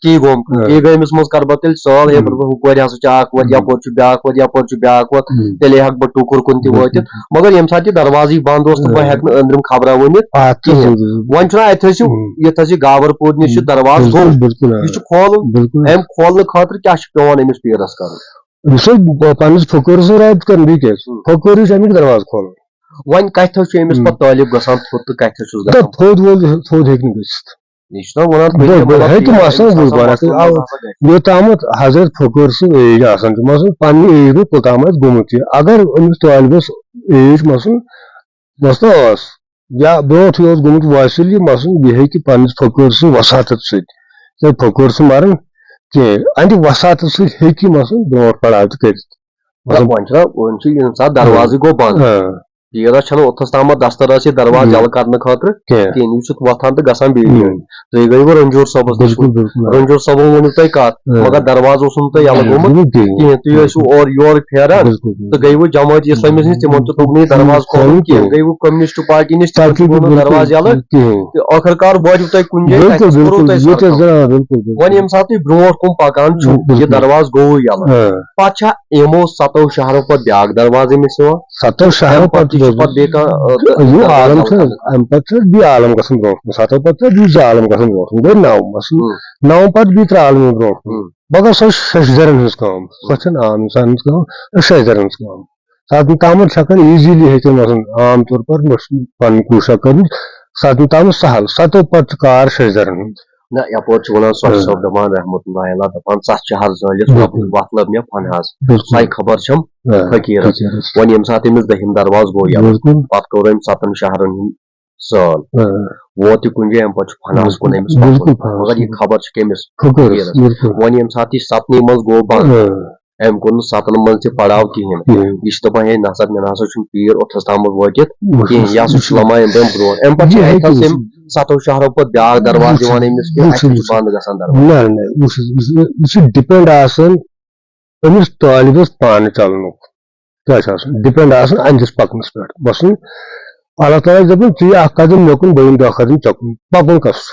کیگوم کیگٲمِس منٛز کرٕ بہٕ تیٚلہِ سٲل ہُپٲرۍ ہسا چھُ اکھ وَتھ یپٲرۍ چھُ بیاکھ وَتھ یپٲرۍ چھُ بیاکھ وَتھ تیٚلے ہٮ۪کہٕ بہٕ ٹُکُر کُن تہِ وٲتِتھ مگر ییٚمہِ ساتہٕ یہِ دروازٕے بند اوس تہٕ بہٕ ہٮ۪کہٕ نہٕ أنٛدرِم خبرا ؤنِتھ کِہیٖنۍ وۄنۍ چھُنہ اتھس یتھ یہ گابرپوٗر نِش یہِ دروازٕ گوٚو یہِ چھُ کھولُن امہِ کھولنہٕ خٲطرٕ کیٛاہ چھُ پیوان أمِس پیٖرس کرُن پنس فقوٗرس سۭتۍ رٲبطہٕ کرُن بیٚیہِ کیٛاہ فقوٗرٕے چھُ امیُک دروازٕ کھولُن وۄنۍ کتھس چھُ أمِس پتہٕ طٲلب گژھان تھوٚد تہٕ کتھس چھُس گژھان تھوٚد تھوٚد ہیٚکہِ نہٕ گٔژھِتھ یوٚتامتھ حضرت فقوٗر سٕنٛز ایج آسان چھِ مثلاً پننہِ ایج منٛز کوٚتام آسہِ گوٚمُت یہِ اگر أمِس طٲلبس ایج مثلاً ٲس یا برونٛٹھٕے اوس گوٚمُت وٲصِل یہِ مثلاً یہِ ہیٚکہِ پننِس فقوٗر سٕنٛز وساطت سۭتۍ فقوٗر چھُ مران کینٛہہ اَنہِ وساطت سۭتۍ ہیٚکہِ مثلاً برونٛٹھ پڑاو تہِ کٔرِتھ وۄنۍ چھُ ییٚمہِ ساتہٕ دروازٕے گوٚو بند پیٖرس چھنہٕ اوٚتھس تامتھ دسترس یہِ دروازٕ یلہٕ کرنہٕ خٲطرٕ کِہیٖنۍ یہِ چھُ وۄتھان تہٕ گژھان بیٚیہِ تُہۍ گٔیوٕ رنجوٗر صٲبس نِش رنجوٗر صٲبن ووٚنوٕ تۄہہِ کتھ مگر دروازٕ اوسوٕ نہٕ تۄہہِ یلہٕ گوٚمُت کِہیٖنۍ تُہۍ ٲسِو اورٕ یورٕ پھیران تہٕ گٔیوٕ جمٲعت اسلامی نِش تِمن تہِ توٚگ نہٕ یہِ دروازٕ کھولُن کینٛہہ گٔیوٕ کمنسٹ پارٹی نِش تِمن تہِ گوٚو نہٕ دروازٕ یلہٕ تہٕ ٲخٕر کار وٲتِو تۄہہِ کُنہِ جایہِ وۄنۍ ییٚمہِ ساتہٕ تُہۍ برونٛٹھ کُن پکان چھُو یہِ دروازٕ گوٚوُے یلہٕ پتہٕ چھا یِمو 7 شہرو پتہٕ بیاکھ دروازٕ أمِس یِوان 7 شہرو پتہٕ بیٚیہِ عالم چھُ امہِ پتہٕ چھُ بیٚیہِ عالم گژھان برونٛٹھ کُن 7 پتہٕ چھُ بیٚیہِ 2 عالم گژھان برونٛٹھ کُن گٔے 9 مثلاً 9 پتہٕ بیٚیہِ 3 عالم برونٛٹھ کُن مگر سۄ چھِ شیٚشدَرن ہٕنٛز کٲم سۄ چھنہٕ عام انسانن ہٕنٛز کٲم شیٚشدَرن ہٕنٛز کٲم تامتھ چھِ ہٮ۪کان ایٖزیٖلی ہیٚکن مثلاً عام طور پر پنٕنۍ کوٗشا کٔرِتھ 7 تامتھ سہل 7 پتہٕ چھُ کار شیٚشدَرن ہُنٛد نہ یپٲرۍ چھُ ونان سۄ صٲب دپان رحمتہ اللہ علیہ دپان 7 شہر زٲلِتھ وتھ لٔب مےٚ فنہاز سۄے خبر چھم فقیٖرس وۄنۍ ییٚمہِ ساتہٕ أمِس دٔہِم دروازٕ گوٚو یلہٕ پتہٕ کوٚر أمۍ 7 شہرن ہُنٛد سٲل ووت یہِ کُنہِ جایہِ امہِ پتہٕ چھُ فنہس کُن أمِس مگر یہِ خبر چھِ کٔمِس فقیٖرس وۄنۍ ییٚمہِ ساتہٕ یہِ 7نٕے منٛز گوٚو بند أمۍ کوٚر نہٕ 7 منٛز تہِ پڑاو کِہیٖنۍ یہِ چھُ دپان ہے نسا مےٚ نسا چھُنہٕ پیٖر اوٚتھس تامتھ وٲتِتھ کِہیٖنۍ یہِ ہسا چھُ لمان امہِ برونٛٹھ امہِ پتہٕ چھِ اتھس أمۍ 7 شہرو پتہٕ بیاکھ دروازٕ یِوان أمِس بنٛد گژھان دروازٕ یہِ چھُ ڈِپینڈ آسان أمِس طٲلبس پانہٕ چلنُک کیٛاہ چھُ آسان ڈِپینڈ آسان أہنٛدِس پکنس پٮ۪ٹھ مثلاً اللہ تعالیٰ چھُ دپان ژٕ یہِ اکھ قدم مےٚ کُن بہٕ یِمہٕ 2 قدم ژےٚ کُن پکُن کس چھُ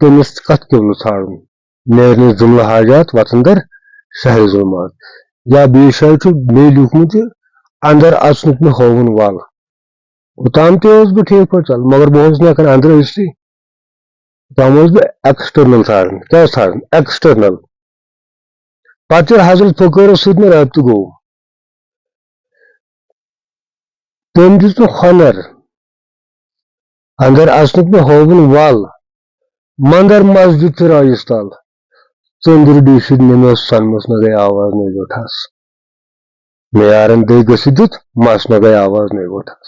تٔمِس کتھ قبلہٕ ژھانڈُن نیرنہِ جملہٕ حاجات وطن در شہر ظلمات یا بیٚیہِ جایہِ چھُ بیٚیہِ لیوٗکھمُت یہِ اندر اژنُک مےٚ ہووُن ول اوٚتام تہِ اوسُس بہٕ ٹھیٖک پٲٹھۍ ژلان مگر بہٕ اوسُس نہٕ ہٮ۪کان اندر أژتھٕے اوٚتام اوسُس بہٕ ایکسٹرنل ژھانڈان کیٛاہ ژھانڈان ایکسٹرنل پتہٕ ییٚلہِ حضرت فقیٖرس سۭتۍ مےٚ رٲبطہٕ گوٚو تٔمۍ دِژ مےٚ ہۄنر اندر اژنُک مےٚ ہووُن ول منٛدر مسجد چرٲیِس تل ژٔنٛدٕر ڈیٖسِتھ نِمس سۄنمس نہ گٔے آواز نٔے وٹھس معیارن دٔے گٔژھِتھ دِتھ مس نہ گٔے آواز نٔے وٹھس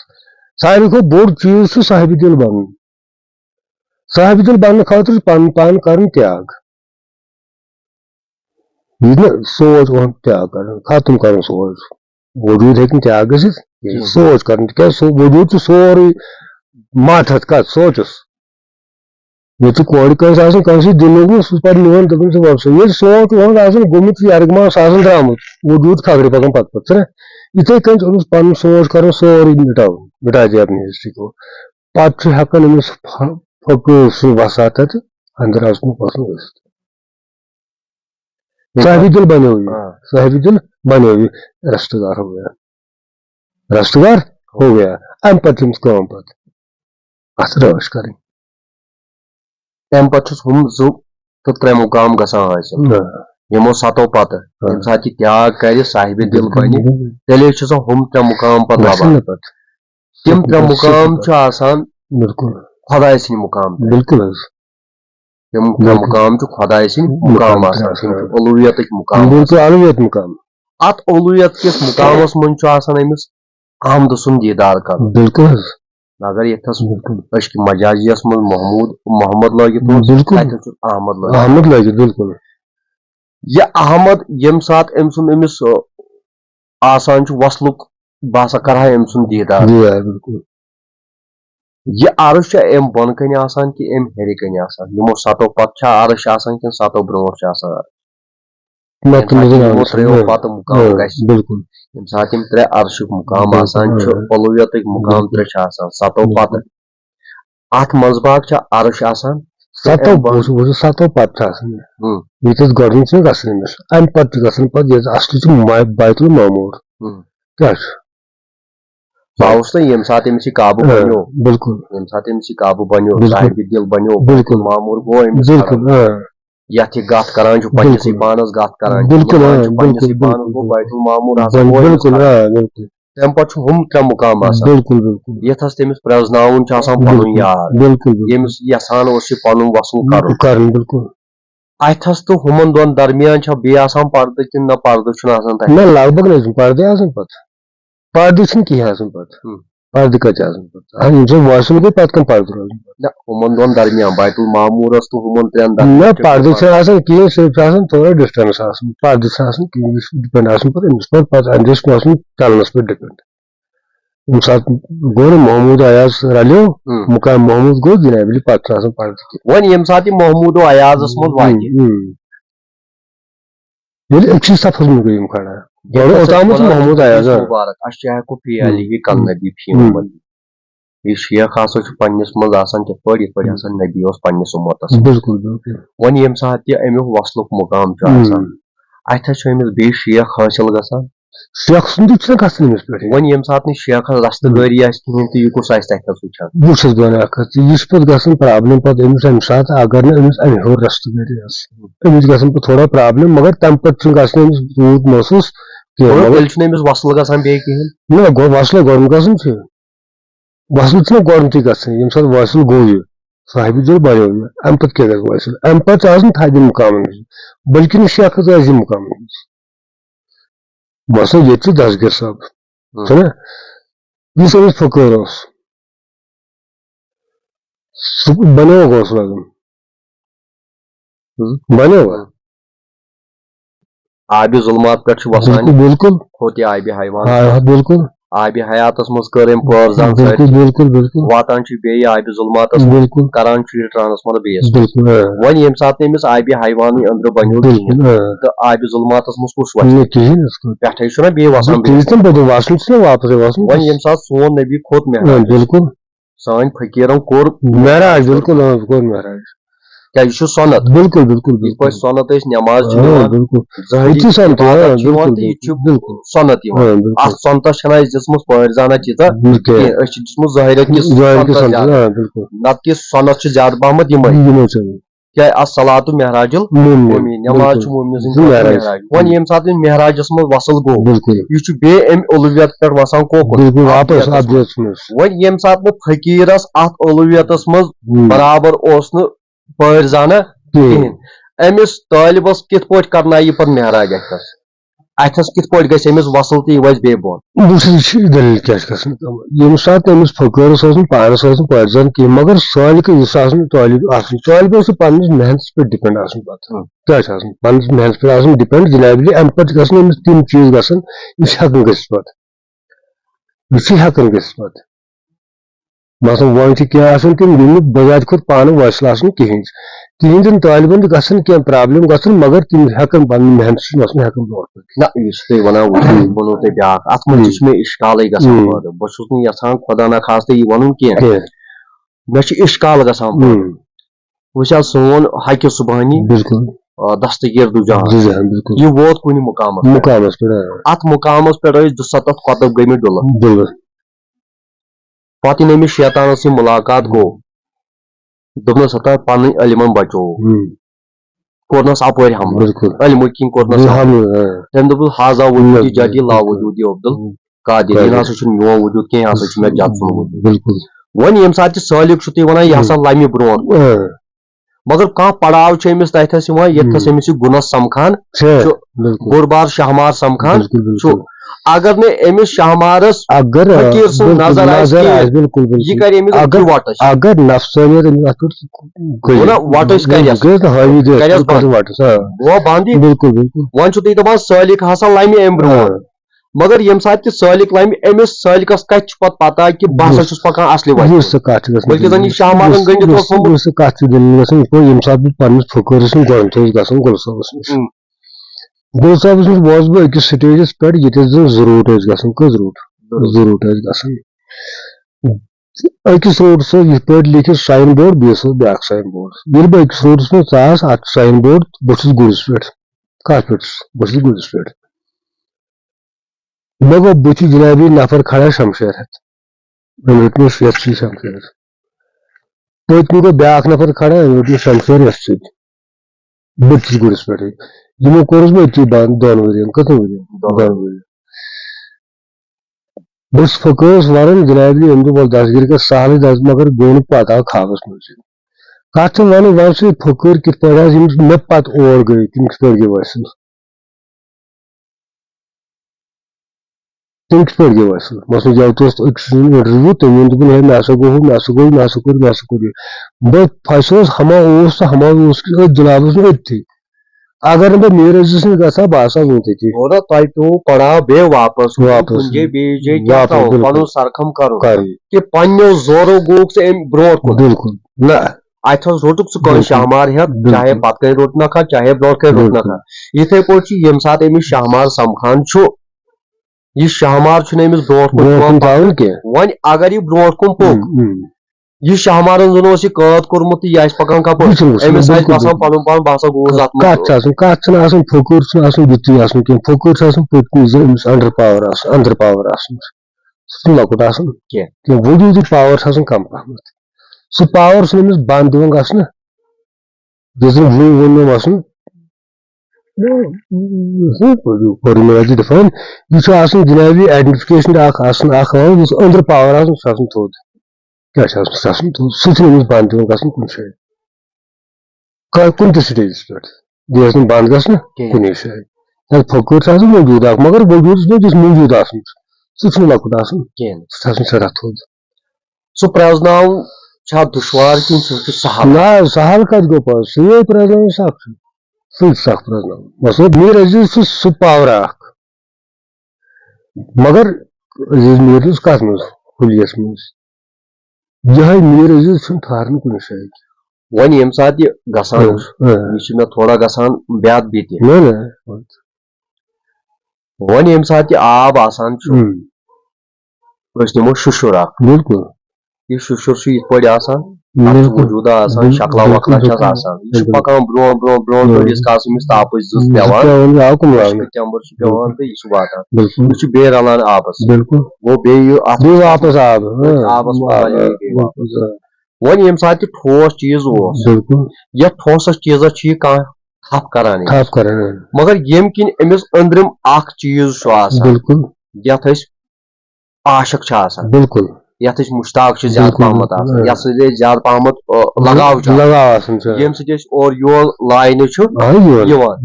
ساروی کھۄتہٕ بوٚڑ چیٖز چھُ صاحبِ دِل بنُن صاحبِ دِل بننہٕ خٲطرٕ چھُ پنُن پان کرُن تیاگ یہِ نہٕ سونٛچ اوٚہُنٛد تیاگ کرُن ختم کرُن سونٛچ وجوٗد ہیٚکہِ نہٕ تیاگ گٔژھِتھ سونٛچ کرُن تِکیٛازِ وجوٗد چھُ سورُے ماتحت کتھ سونٛچس ییٚتہِ چھُ کورِ کٲنٛسہِ آسان کٲنٛسہِ دِل لوگمُت سُہ پتہٕ نِوان دپان چھُ وَلسا ییٚلہِ سونٛچ اوٚہُنٛد آسان گوٚمُت یرغمال سُہ آسان درامُت وجوٗد کھگرِ پکان پتہٕ چھُنہ یِتھے کٔنۍ چھُ أمِس پنُن سونٛچ کرُن سورُے مٹاوُن مٹا دِ اپنی ہسٹری کو پتہٕ چھُ ہٮ۪کان أمِس فقیٖر سُنٛد وسات تتہِ اندر اژنُک وَسُن ٲسِتھ صاحبِ دل بنیو یہِ صاحبِ دل بنیو یہِ رشتہٕ دار ہو گیا امہِ پتہٕ چھِ أمِس کٲم پتہٕ اتھ رٲچھ کرٕنۍ تمہِ پتہٕ چھُس ہُم زٕ تہٕ ترٛےٚ مُقام گژھان حٲصِل یِمو سَتو پتہٕ ییٚمہِ ساتہٕ یہِ تیاگ کرِ صاحبِ دل بنہِ تیٚلے چھُ سۄ ہُم ترٛےٚ مُقام پتہٕ لبان تِم ترٛےٚ مُقام چھِ آسان بِلکُل خۄداے سٕنٛدۍ مُقام بِلکُل حظ تِم ترٛےٚ مُقام چھِ خۄداے سٕنٛدۍ مُقام آسان تِم چھِ اولویتٕکۍ مُقام بِلکُل الویت مُقام اتھ اولویت کِس مُقامس منٛز چھُ آسان أمِس احمدٕ سُنٛد دیٖدار کرُن بِلکُل حظ اگر یتھس أشکہِ مجازیس منٛز محمد لٲگِتھ اوس تتٮ۪تھ چھُ احمد لٲگِتھ بِلکُل یہِ احمد ییٚمہِ ساتہٕ أمۍ سُنٛد أمِس آسان چھُ وصلُک بہٕ ہسا کرٕ ہا أمۍ سُنٛد دیٖدار بِلکُل یہِ عرش چھا أمۍ بۄنہٕ کنہِ آسان کہِ أمۍ ہیٚرِ کنہِ آسان یِمو سَتو پتہٕ چھا عرش آسان کِنہٕ سَتو برونٛٹھ چھُ آسان ترٛیو پتہٕ مُقام گژھِ ییٚمہِ ساتہٕ یِم ترٛےٚ عرشُک مُقام آسان چھُ اولویتٕکۍ مُقام ترٛےٚ چھِ آسان سَتو پتہٕ اتھ منٛز باگ چھا عرش آسان سَتو پتہٕ چھِ آسان ییٚتٮ۪تھ گۄڈٕنیُک چھُنہٕ گژھان أمِس امہِ پتہٕ چھُ گژھان پتہٕ ییٚتہِ اصلی چھُ بیت المعموٗر کیٛاہ چھُ باوُس نہ ییٚمہِ ساتہٕ أمِس یہِ قابوٗ بنیو بِلکُل ییٚمہِ ساتہٕ أمِس یہِ قابوٗ بنیو صاحبِ دل بنیو بِلکُل معموٗر گوٚو أمِس یتھ یہِ گتھ کران چھُ پننسٕے پانس گتھ کران پننسٕے پانس گوٚو بیت المعموٗر آسان تمہِ پتہٕ چھُ ہُم ترٛےٚ مُقام آسان یتھس تٔمِس پرٛزناوُن چھُ آسان پنُن یار ییٚمِس یژھان اوس یہِ پنُن وصل کرُن اتھس تہٕ ہُمن دۄن درمیان چھا بیٚیہِ آسان پردٕ کِنہٕ نہ پردٕ چھُنہٕ آسان تتہِ نہ لگ بگ نہٕ پردے آسان پتہٕ پردٕ چھُنہٕ کِہیٖنۍ آسان پتہٕ پردٕ کتہِ آسان پتہٕ ییٚمہِ ساتہٕ وٲصِل گوٚو پتہٕ کَم پردٕ روزان نہ ہُمن دۄن درمیان بیت المعموٗرس تہٕ ہُمن ترٛٮ۪ن نہ پردٕ چھُنہٕ آسان کِہیٖنۍ صرف چھُ آسان تھوڑا ڈِسٹنس آسان پردٕ چھُنہٕ آسان کِہیٖنۍ یہِ چھُ ڈِپینڈ آسان پتہٕ أمِس پٮ۪ٹھ پتہٕ أمِس چھُ آسان چلنس پٮ۪ٹھ ڈِپینڈ ییٚمہِ ساتہٕ گوٚو نہٕ محموٗد ایاز رلیو مُقام محموٗد گوٚو جنابِلہِ پتہٕ چھُ آسان پردٕ وۄنۍ ییٚمہِ ساتہٕ یہِ محموٗد ایازس منٛز واتہِ ییٚلہِ أکسٕے صفس منٛز گٔے یِم کھڑا اوٚتامَتھ چھُ محموٗد ایاز مُبارک اَشیاہُک فی علیہِ کَلنبی فی اُمتی یہِ شیخ ہسا چھُ پننِس منٛز آسان تِتھ پٲٹھۍ یِتھ پٲٹھۍ ہسا نبی اوس پننِس اُمتس بِلکُل وۄنۍ ییٚمہِ ساتہٕ تہِ امیُک وصلُک مُقام چھُ آسان اتھس چھُ أمِس بیٚیہِ شیخ حٲصِل گژھان شیخ سُنٛدُے چھُنہ گژھان أمِس پٮ۪ٹھ وۄنۍ ییٚمہِ ساتہٕ نہٕ شیخس رستہٕ گٲری آسہِ کِہیٖنۍ تہٕ یہِ کُس آسہِ تتھٮ۪س وٕچھان بہٕ چھُس ونان اکھ کتھ یہِ چھِ پتہٕ گژھان پرابلِم پتہٕ أمِس امہِ ساتہٕ اگر نہٕ أمِس امہِ ہیوٚر رستہٕ گٲری آسہِ أمِس گژھان پتہٕ تھوڑا پرابلِم مگر تمہِ پتہٕ چھُنہٕ گژھان أمِس تیوٗت محسوٗس کینٛہہ تیٚلہِ چھُنہٕ أمِس وصل گژھان بیٚیہِ کِہیٖنۍ نہ گوٚو وصلے گۄڈٕ گژھُن چھُ وصل چھُنہ گۄڈنیُتٕے گژھان ییٚمہِ ساتہٕ وٲصِل گوٚو یہِ صاحبِ دل بنیو یہِ امہِ پتہٕ کیٛاہ گژھِ وٲصِل امہِ پتہٕ چھِ آسان تھدِ مُقامن ہٕنٛز بٔلکہِ نہٕ شیخس آسہِ یہِ مُقامن ہٕنٛز مثلاً ییٚتہِ چھُ دسگیٖر صٲب چھُنہ یُس أمِس فقیٖر اوس سُہ بنیو غوث اعظم بنیو آبِ ظُلمات پٮ۪ٹھ چھُ وسان بِلکُل کھوٚت یہِ آبِ حیوان بِلکُل آبِ حیاتس منٛز کٔر أمۍ پٲرزان واتان چھُ بیٚیہِ آبِ ظُلماتس بِلکُل کران چھُ یہِ ٹرانسفر بیٚیِس بِلکُل وۄنۍ ییٚمہِ ساتہٕ أمِس آبِ حیوانٕے أنٛدرٕ بنیو تہٕ آبِ ظُلماتس منٛز کُس وسہِ پٮ۪ٹھے چھُنہ بیٚیہِ وسان وۄنۍ ییٚمہِ ساتہٕ سون نبی کھوٚت معراج بِلکُل سٲنۍ فقیٖرن کوٚر معراج بِلکُل کوٚر معراج کیا یہ سونت بالکل بالکل یہ پہ سونت نماز بالکل سونت ات سونتس دِژمٕژ پٲرزانہ تیٖژاہ کینٛہہ أسۍ چھِ دِژمٕژ ظٲہرہ کِس نتہٕ کہِ سۄنت چھِ زیادٕ پہمتھ یِمے کیا الصلاۃ معراج المومنین نماز چھِ مومنہِ سٕنٛدِ معراج وۄنۍ ییٚمہِ ساتہٕ یہِ معراجس منٛز وصل گوٚو یہِ چھُ بیٚیہِ اَمہِ اولویت پٮ۪ٹھ وسان کوکُن وۄنۍ ییٚمہِ ساتہٕ نہٕ فقیٖرس اتھ اولویتس منٛز برابر اوس نہٕ پٲرزانہ کِہیٖنۍ أمِس طٲلبس کِتھ پٲٹھۍ کرنایہِ یہِ پتہٕ معراج اتھس کِتھ پٲٹھۍ گژھِ أمِس وصل تہٕ یہِ وَسہِ بیٚیہِ بۄن دلیل کیٛاہ چھِ گژھان ییٚمہِ ساتہٕ أمِس فقیٖرس اوس نہٕ پانس اوس نہٕ پٲرزان کینٛہہ مگر سٲلِک یُس آسان طٲلب آسان طٲلب اوس پننِس محنتس پٮ۪ٹھ ڈِپینڈ آسان پتہٕ کیٛاہ چھِ آسان پننِس محنتس پٮ۪ٹھ آسان ڈِپینڈ جنابی امہِ پتہٕ چھِ گژھان أمِس تِم چیٖز گژھان یہِ چھِ ہٮ۪کان گٔژھِتھ پتہٕ یہِ چھِ ہٮ۪کان گٔژھِتھ پتہٕ مثلاً وۄنۍ چھِ کینٛہہ آسان تِم یِم نہٕ بذات خۄد پانہٕ وٲصِل آسان کِہیٖنۍ تِہنٛدٮ۪ن طٲلبن تہِ گژھان کینٛہہ پرابلم گژھان مگر تِم ہٮ۪کان پنٕنۍ محنت چھِ ہٮ۪کان برونٛٹھ پٔکِتھ نہ یہِ چھُ تُہۍ وَنان ووٚنوٕ تۄہہِ بیٛاکھ اتھ منٛز تہِ چھُ مےٚ اِشکالٕے گژھان پٲدٕ بہٕ چھُس نہٕ یژھان خۄدا نخواستہٕ یہِ وَنُن کینٛہہ مےٚ چھُ اِشکال گژھان پٲدٕ وٕچھ حظ سون حقہِ صُبحٲنی دستگیٖر دُجان یہِ ووت کُنہِ مُقامس اتھ مُقامس پٮ۪ٹھ ٲسۍ 270 کۄتُب گٔمٕتۍ ڈُلہٕ پتہٕ ییٚلہِ أمِس شیطانس سۭتۍ مُلاقات گوٚو دوٚپنس ہتا پنٕنۍ علمن بچوو کوٚرنس اپٲرۍ حملہٕ علمہٕ کِنۍ کوٚرنس تٔمۍ دوٚپُس حاضا وجوٗدی جدی لا وجوٗدی عبدل قادر یہِ نسا چھُنہٕ میون وجوٗد کینٛہہ یہِ ہسا چھُ مےٚ جد سُنٛد وجوٗد وۄنۍ ییٚمہِ ساتہٕ تہِ سٲلِق چھُ تُہۍ وَنان یہِ ہسا لمہِ برونٛٹھ مگر کانٛہہ پڑاو چھُ أمِس تتھس یِوان ییٚتھس أمِس یہِ گُنس سمکھان چھُ بوٚڑ بار شاہمار سمکھان چھُ اگر نہٕ أمِس شاہمارس فقیٖر سٕنٛز نظر آسہِ یہِ کرِ أمِس وٹٕس اگر نفسانیت وٹٕس کرٮ۪س گوٚو بنٛد وۄنۍ چھُو تُہۍ دپان سٲلِق ہسا لمہِ امہِ برونٛٹھ مگر ییٚمہِ ساتہٕ تہِ سٲلِق لمہِ أمِس سٲلِقس کتہِ چھُ پتہٕ پتہ کہِ بہٕ ہسا چھُس پکان اصلہِ وتہِ بٔلکہِ زن یہِ شاہمارن گٔنڈِتھ اوس سُہ کتھ چھِ دٔلیٖل گژھان ییٚمہِ ساتہٕ بہٕ پننِس فقیٖرس نِش گۄڈٕنیتھ اوسُس گژھان گُل صٲبس نِش گُل صٲبس نِش ووتُس بہٕ أکِس سٹیجس پٮ۪ٹھ ییٚتٮ۪س زن ضروٗرت ٲسۍ گژھان کٔژ روٗٹ ضروٗرت ٲسۍ گژھان أکِس روڈس اوس یِتھ پٲٹھۍ لیکھِتھ ساین بورڈ بیٚیِس اوس بیٛاکھ ساین بورڈ ییٚلہِ بہٕ أکِس روڈس منٛز ژاس اتھ ساین بورڈ بہٕ چھُس گُرِس پٮ۪ٹھ کتھ پٮ۪ٹھ چھُس بہٕ چھُس گُرِس پٮ۪ٹھ مےٚ گوٚو بٕتھِ جنابی نفر کھڑا شمشیر ہٮ۪تھ أمۍ رٔٹمٕژ یتھ سۭتۍ شمشیرس پٔتمہِ گوٚو بیٛاکھ نفر کھڑا أمۍ رٔٹمٕژ شمشیر یتھ سۭتۍ بہٕ تہِ چھُس گُرِس پٮ۪ٹھٕے یِمو کوٚرُس بہٕ أتی بنٛد 2 ؤرین کٔژن ؤرین 2 ؤرین بہٕ چھُس فقیٖرس ونان جنابی أمۍ دوٚپ وَلہٕ دستگیٖر گژھِ سہلٕے مگر گوٚو نہٕ پتہ آو خابس منٛز کتھ چھِ ونان وۄنۍ سُہ فقیٖر کِتھ پٲٹھۍ آسہِ یِم مےٚ پتہٕ اور گٔے تِم کِتھ پٲٹھۍ گٔے وٲصِل تِم کِتھ پٲٹھۍ گٔے وٲصِل مثلاً جب تہِ اوس أکِس سُنٛد اِنٹروِو تٔمۍ ووٚن دوٚپُن ہے مےٚ ہسا گوٚو ہُہ مےٚ ہسا گوٚو مےٚ ہسا کوٚر مےٚ ہسا کوٚر یہِ بہٕ پھسیوس ہما اوس تہٕ ہما اوس أتھۍ جنابس أتھی اگر نہٕ بہٕ میٖر عزیزس نِش گژھٕ ہا بہٕ ہسا وُنتھی تۄہہِ پیوٚو پڑاو بیٚیہِ واپس پنُن سرخم کرُن کہِ پننیو زورو گوٚوُکھ ژٕ امہِ برونٛٹھ کُن بالکل نہ اتھ حظ روٚٹُکھ ژٕ کٲنٛسہِ شاہمار ہٮ۪تھ چاہے پتہٕ کَنہِ روٚٹنکھا چاہے برونٛٹھ کَنہِ روٚٹنکھا یِتھٕے پٲٹھۍ چھُ ییٚمہِ ساتہٕ أمِس شاہمار سمکھان چھُ یہِ شاہمار چھُنہٕ أمِس برونٛٹھ کُن وۄنۍ اگر یہِ برونٛٹھ کُن پوٚک یہِ شاہمارن زن اوس یہِ قٲد کوٚرمُت تہٕ یہِ آسہِ پکان کپٲرۍ أمِس آسہِ باسان پنُن پان بہٕ ہسا گوٚوُس اتھ منٛز کتھ چھنہٕ آسان فقیٖر چھُنہٕ آسان یِتُے آسان کینٛہہ فقیٖر چھُ آسان پٔتکِنۍ زِ أمِس انڈر پاور آسان سُہ چھُنہٕ لۄکُٹ آسان کینٛہہ وجوٗدی پاور چھُ آسان کم پہمتھ سُہ پاور چھُنہٕ أمِس بنٛد دِوان گژھنہٕ یُس زن وُنۍ ووٚن مےٚ وسُن دپان یہِ چھُ آسان جنابی آیڈنٹفکیشن اکھ آسان اکھ یُس أنٛدرٕ پاور آسان سُہ آسان تھوٚد کیٛاہ چھُ آسان سُہ آسان تھوٚد سُہ چھُنہٕ أمِس بنٛد دِوان گژھُن کُنہِ جایہِ کُنہِ تہِ سٹیجس پٮ۪ٹھ یہِ ٲسۍ نہٕ بنٛد گژھنہٕ کُنی جایہِ فقیٖر چھُ آسان موجوٗد اکھ مگر وجوٗدس منٛز یُس موجوٗد آسان چھُ سُہ چھُنہٕ لۄکُٹ آسان کینٛہہ سُہ چھُ آسان سٮ۪ٹھاہ تھوٚد سُہ پرٛزناوُن چھا دُشوار کِنہٕ سُہ چھُ سہل نہ سہل کتہِ گوٚو پتہٕ سُے پرٛزناوُن سخ چھُ سُے سخ پرٛزناوُن مطلب میٖر عزیز چھُ سُہ پاور اکھ مگر عزیز میٖر یُس کتھ منٛز حُلیس منٛز یِہے میٖر عزیز چھُنہٕ ٹھہرنہٕ کُنہِ جایہِ وۄنۍ ییٚمہِ ساتہٕ یہِ گژھان اوس یہِ چھُ مےٚ تھوڑا گژھان بےٚ بیٖتہِ وۄنۍ ییٚمہِ ساتہٕ یہِ آب آسان چھُ أسۍ نِمو شُشُر اکھ بالکل یہِ شُشُر چھُ یِتھ پٲٹھۍ آسان وجودا آسان شکلا وکلا چھس آسان یہ چھ پکان برون برون برون برون یس کالس أمس تاپچ زٕژ پیوان ٹیمبر چھ پیوان تہٕ یہِ چھُ واتان یہِ چھُ بیٚیہِ رلان آبس گوٚو بیٚیہِ اتھ واپس آب آبس وۄنۍ ییٚمہِ ساتہٕ تہِ ٹھوس چیٖز اوس یتھ ٹھوسس چیٖزس چھُ یہِ کانٛہہ تھپھ کران مگر ییٚمہِ کِنۍ أمِس أنٛدرِم اکھ چیٖز چھُ آسان یتھ أسۍ عاشق چھِ آسان یتھ أسۍ مشتاق چھِ زیادٕ پہمت آسان یتھ سۭتۍ أسۍ زیادٕ پہمت لگاو چھُ ییٚمہِ سۭتۍ أسۍ اورٕ یور لاینہِ چھُ یِوان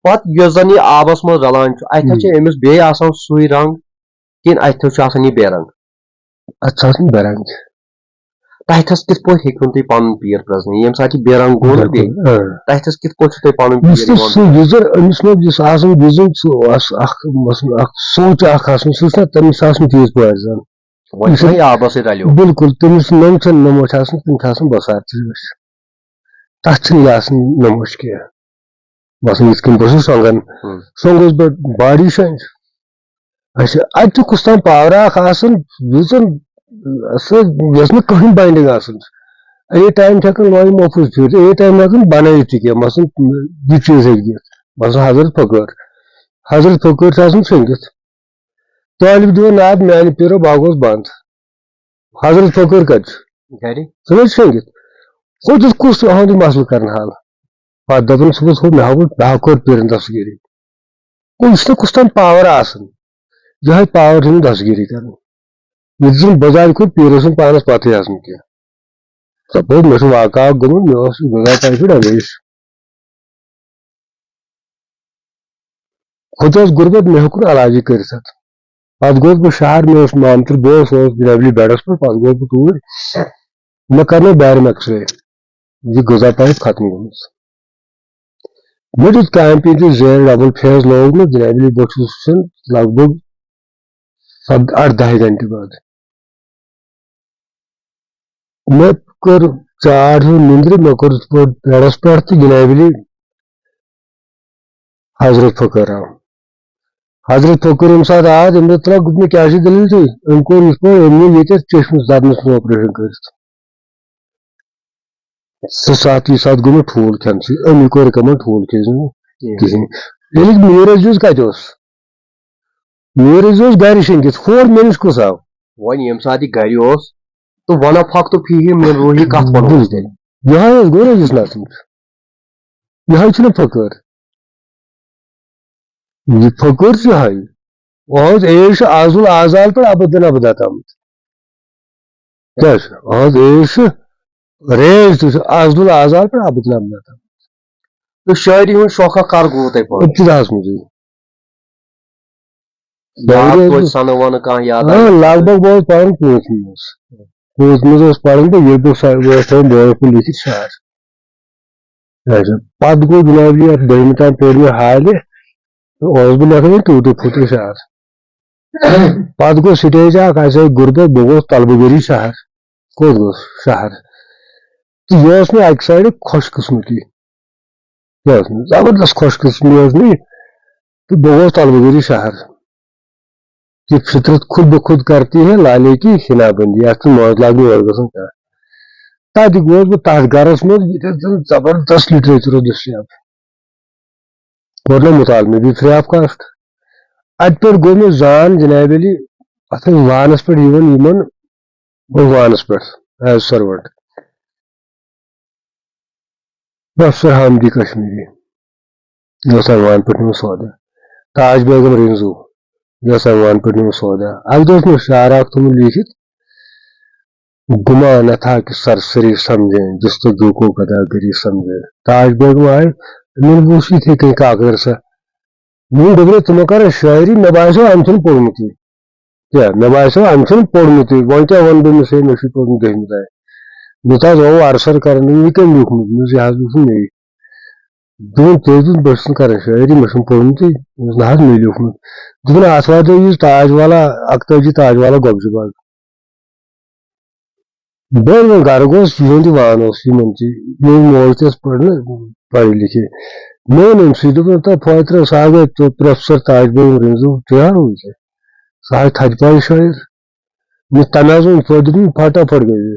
پتہٕ یۄس زن یہِ آبس منٛز رلان چھُ اتھٮ۪س چھِ أمِس بیٚیہِ آسان سُے رنٛگ کِنہٕ اتھٮ۪س چھُ آسان یہِ بے رنٛگ تتھٮ۪س کِتھ پٲٹھۍ ہیٚکِوُن تُہۍ پنُن پیٖر پرٛزنٲوِتھ ییٚمہِ ساتہٕ یہِ بے رنٛگ گوٚو نہٕ بیٚیہِ تتھٮ۪س کِتھ پٲٹھۍ چھُ تۄہہِ پنُن پیٖر سونٛچ اکھ آسان سُہ چھُنہ تٔمِس آسان تیٖژ پٲرۍ وۄنۍ چھُنہ یہِ آبس سۭتۍ رلیو بالکل تٔمِس نوٚم چھنہٕ نموش آسان تِم چھِ آسان بسار چیٖز تتھ چھنہٕ یہِ آسان نموش کینٛہہ باسان یِتھ کٔنۍ بہٕ چھُس شۄنٛگان شۄنٛگُس بہٕ باڈی شۄنٛگہِ اچھا اتہِ چھُ کُس تام پاورا اکھ آسان یُس زن یۄس نہٕ کٕہٕنۍ باینڈنگ آسان اینی ٹایم چھِ ہٮ۪کان لایِم آفس پھیٖرِتھ اینی ٹایم ہٮ۪کان بنٲیِتھ تہِ کینٛہہ مثلاً یہِ چیٖز ہیٚکہِ دِتھ مثلاً حضرت فقٲر چھِ آسان شۄنٛگِتھ طالب دِوان ناد میانہِ پیٖرو بہٕ گوٚوس بنٛد حضرت فقٲر کتہِ چھُ سُہ گژھِ شۄنٛگِتھ کوٚت کُس اہُنٛد مسلہٕ کرن حل پتہٕ دپان صُبحس ہُہ مےٚ کوٚر پیٖرن دستگیٖری گوٚو یہِ چھُنہ کُس تام پاور آسان یِہوے پاور چھُنہٕ دستگیٖری کران ییٚتہِ زن بذارِ کھۄتہٕ پیٖرس چھنہٕ پانس پتہٕے آسان کینٛہہ سپوز مےٚ چھُ واقعہ اکھ گوٚمُت مےٚ اوس غذا ٹایفایڈ ہمیشہِ خۄدا اوس غُربت مےٚ ہیوٚک نہٕ علاجی کٔرِتھ پتہٕ گوٚوس بہٕ شہر مےٚ اوس مامتٕر بوے سُہ اوس جنابلی بیڈس پٮ۪ٹھ پتہٕ گوٚوس بہٕ توٗرۍ مےٚ کرنٲو بیرم ایکس رے یہِ غذا ٹایپ ختم گٔمٕژ مےٚ دیُت کامہِ پِنٛجہِ زیر ڈبل فیز لوگ مےٚ جنابلی بہٕ چھُس لگ بگ 8-10 گنٹہٕ بعد مےٚ کٔر چاڑ ہیوٗ نِندرِ مےٚ کوٚر یِتھ پٲٹھۍ بیڈس پٮ۪ٹھ تہٕ جنابلی حضرت فقٲر آو حضرت فقٲر ییٚمہِ ساتہٕ آو تٔمۍ دوٚپ ترٛکھ مےٚ کیٛاہ چھِ دٔلیٖل تُہۍ أمۍ کوٚر یِتھ پٲٹھۍ أمۍ نیوٗ ییٚتٮ۪تھ چٔشمِس دَبنَس منٛز آپریشن کٔرِتھ سُہ ساتہٕ یہِ ساتہٕ گوٚو مےٚ ٹھوٗل کھٮ۪نسٕے أمی کوٚر رِکمنڈ ٹھوٗل کھیزِ نہٕ کِہیٖنۍ ییٚلہِ میٖر عزیٖز کتہِ اوس میٖر عزیٖز اوس گرِ شٔنگِتھ ہور مےٚ نِش کُس آو وۄنۍ ییٚمہِ ساتہٕ یہِ گرِ اوس تہٕ وَنو فقتہٕ فیٖہی مِن روٗحی کتھ وَنو تیٚلہِ یِہوے حظ گوٚو رٔجِس نژُن یِہوے چھُنہ فقٲر یہِ فقٲر چھُ یِہوے اہنٛز ایج چھِ آزُل آزال پٮ۪ٹھ ابدن ابدا تامَتھ کیٛاہ چھُ اہنٛز ایج چھِ رینج تہِ چھُ آزُل آزال پٮ۪ٹھ ابدن ابدا تامَتھ تہٕ شٲعری ہُنٛد شوقا کر گوٚو تۄہہِ پانہٕ ابتداہس منٛزٕے لگ بگ بہٕ اوسُس پران پوٗنٛژمہِ منٛز اوس پران تہٕ ییٚلہِ بہٕ اوس تھاوان بورڈس پٮ۪ٹھ لیکھِتھ شعر پتہٕ گوٚو جنابلی اتھ 12مہِ تام پوٚر مےٚ حالہِ تہٕ اوسُس بہٕ لیکھان وۄنۍ تیوٗتاہ پھُٹُے شعر پتہٕ گوٚو سٹیج اکھ اسہِ آیہِ غُربت بہٕ گوٚوُس طلبہٕ گٔری شہر کوٚت گوٚوُس شہر تہٕ یہِ ٲس مےٚ اکہِ سایڈٕ خۄش قٕسمتی یہِ ٲس مےٚ زبردست خۄش قٕسمتی ٲس مےٚ تہٕ بہٕ گوٚوُس طلبہٕ گٔری شہر کہ فطرت خود بخود کرتی ہے لالے کی ہنا بندی یتھ چھُنہٕ موج لاگنٕے یوت گژھان کانٛہہ تتہِ گوٚوُس بہٕ تتھ گرس منٛز ییٚتٮ۪تھ زن زبردست لٹریچر اوس دٔستیاب کوٚر مےٚ مُطالعہٕ مےٚ دی فرٛی آف کاسٹ اتہِ پٮ۪ٹھ گوٚو مےٚ زان جنابِ علی اتھ ٲسۍ وانس پٮ۪ٹھ یِوان یِمن بہٕ وانس پٮ۪ٹھ ایز سٔروَنٹ افسر حامدی کشمیری یہِ اوس وان پٮ۪ٹھ نِوان سودا تاج بیگم رنزو یہِ ٲس وان پٮ۪ٹھ نِوان سودا اکہِ دۄہ اوس مےٚ شعر اکھ تھوٚمُت لیٖکھِتھ گُما نہ تھا کہ سرسری سمجھیں جستجو کو گداگری سمجھے تاج بیگم آیہِ مےٚ وٕچھ یِتھٕے کٔنۍ کاکدر سا مےٚ دوٚپ ژٕ مہ کران شٲعری مےٚ باسیو أمۍ چھُنہٕ پوٚرمُتٕے کیٛاہ مےٚ باسیو أمۍ چھُنہٕ پوٚرمُتٕے وۄنۍ کیٛاہ وَنہٕ بہٕ أمِس ہے مےٚ چھُے پوٚرمُت 10مہِ تام مےٚ تہِ حظ اوٚو عرصر کران یہِ کٔمۍ لیوٗکھمُت مےٚ دوٚپُس یہِ حظ لیوٗکھُن مے دوٚپُن ژےٚ دوٚپُس بہٕ چھُس نہٕ کران شٲعری مےٚ چھُنہٕ پوٚرمُتٕے نہ حظ مے لیوٗکھمُت دوٚپُن آتھوارِ دۄہ یٖژ تاج والا 41 تاج والا گۄگجہِ باغ بہٕ وۄنۍ گرٕ گوس یِہُنٛد تہِ وان اوس یِمن تہِ میٲنۍ موج تہِ ٲس پڑھے لِکھے مےٚ ووٚن أمسٕے دوٚپُن ہتا فٲطرٕ سُہ حظ گٔے پروفیسر تاج بیگم رنزو تہِ حظ وٕچھ سُہ حظ تھدِ پایہِ شٲعر مےٚ تمہِ حظ ووٚن دوٚپُن فٹافٹ گٔے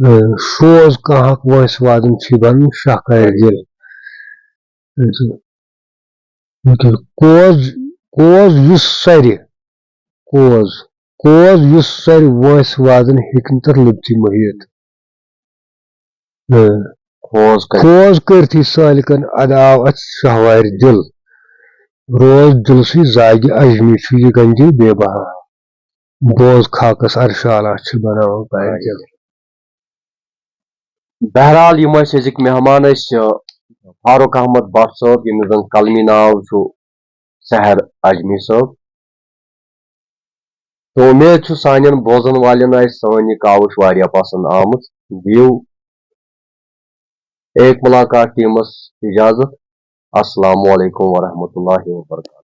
Şoz kahak vans vadın çiban şakayr gel. Koz yüz sari. Koz yüz sari vans vadın hikmtar lübti mahiyet. Koz kırti salikan adav at şahvayr dil. Roz dilsi zagi ajmi çuyi ganji bebaha. Boz kakas arşala çı banav bayr dil. Behral yim ezik mehman Faruk Ahmad Bhat صٲب ییٚمِس زن کلمی ناو چھُ سحر اجمی صٲب تو امید چھُ سانٮ۪ن بوزن والٮ۪ن آسہِ سٲنۍ یہِ کاوٕش واریاہ پسنٛد آمٕژ دِیِو ایک ملاقات ٹیٖمس اجازت السلام علیکم ورحمۃ اللہ وبرکاتہ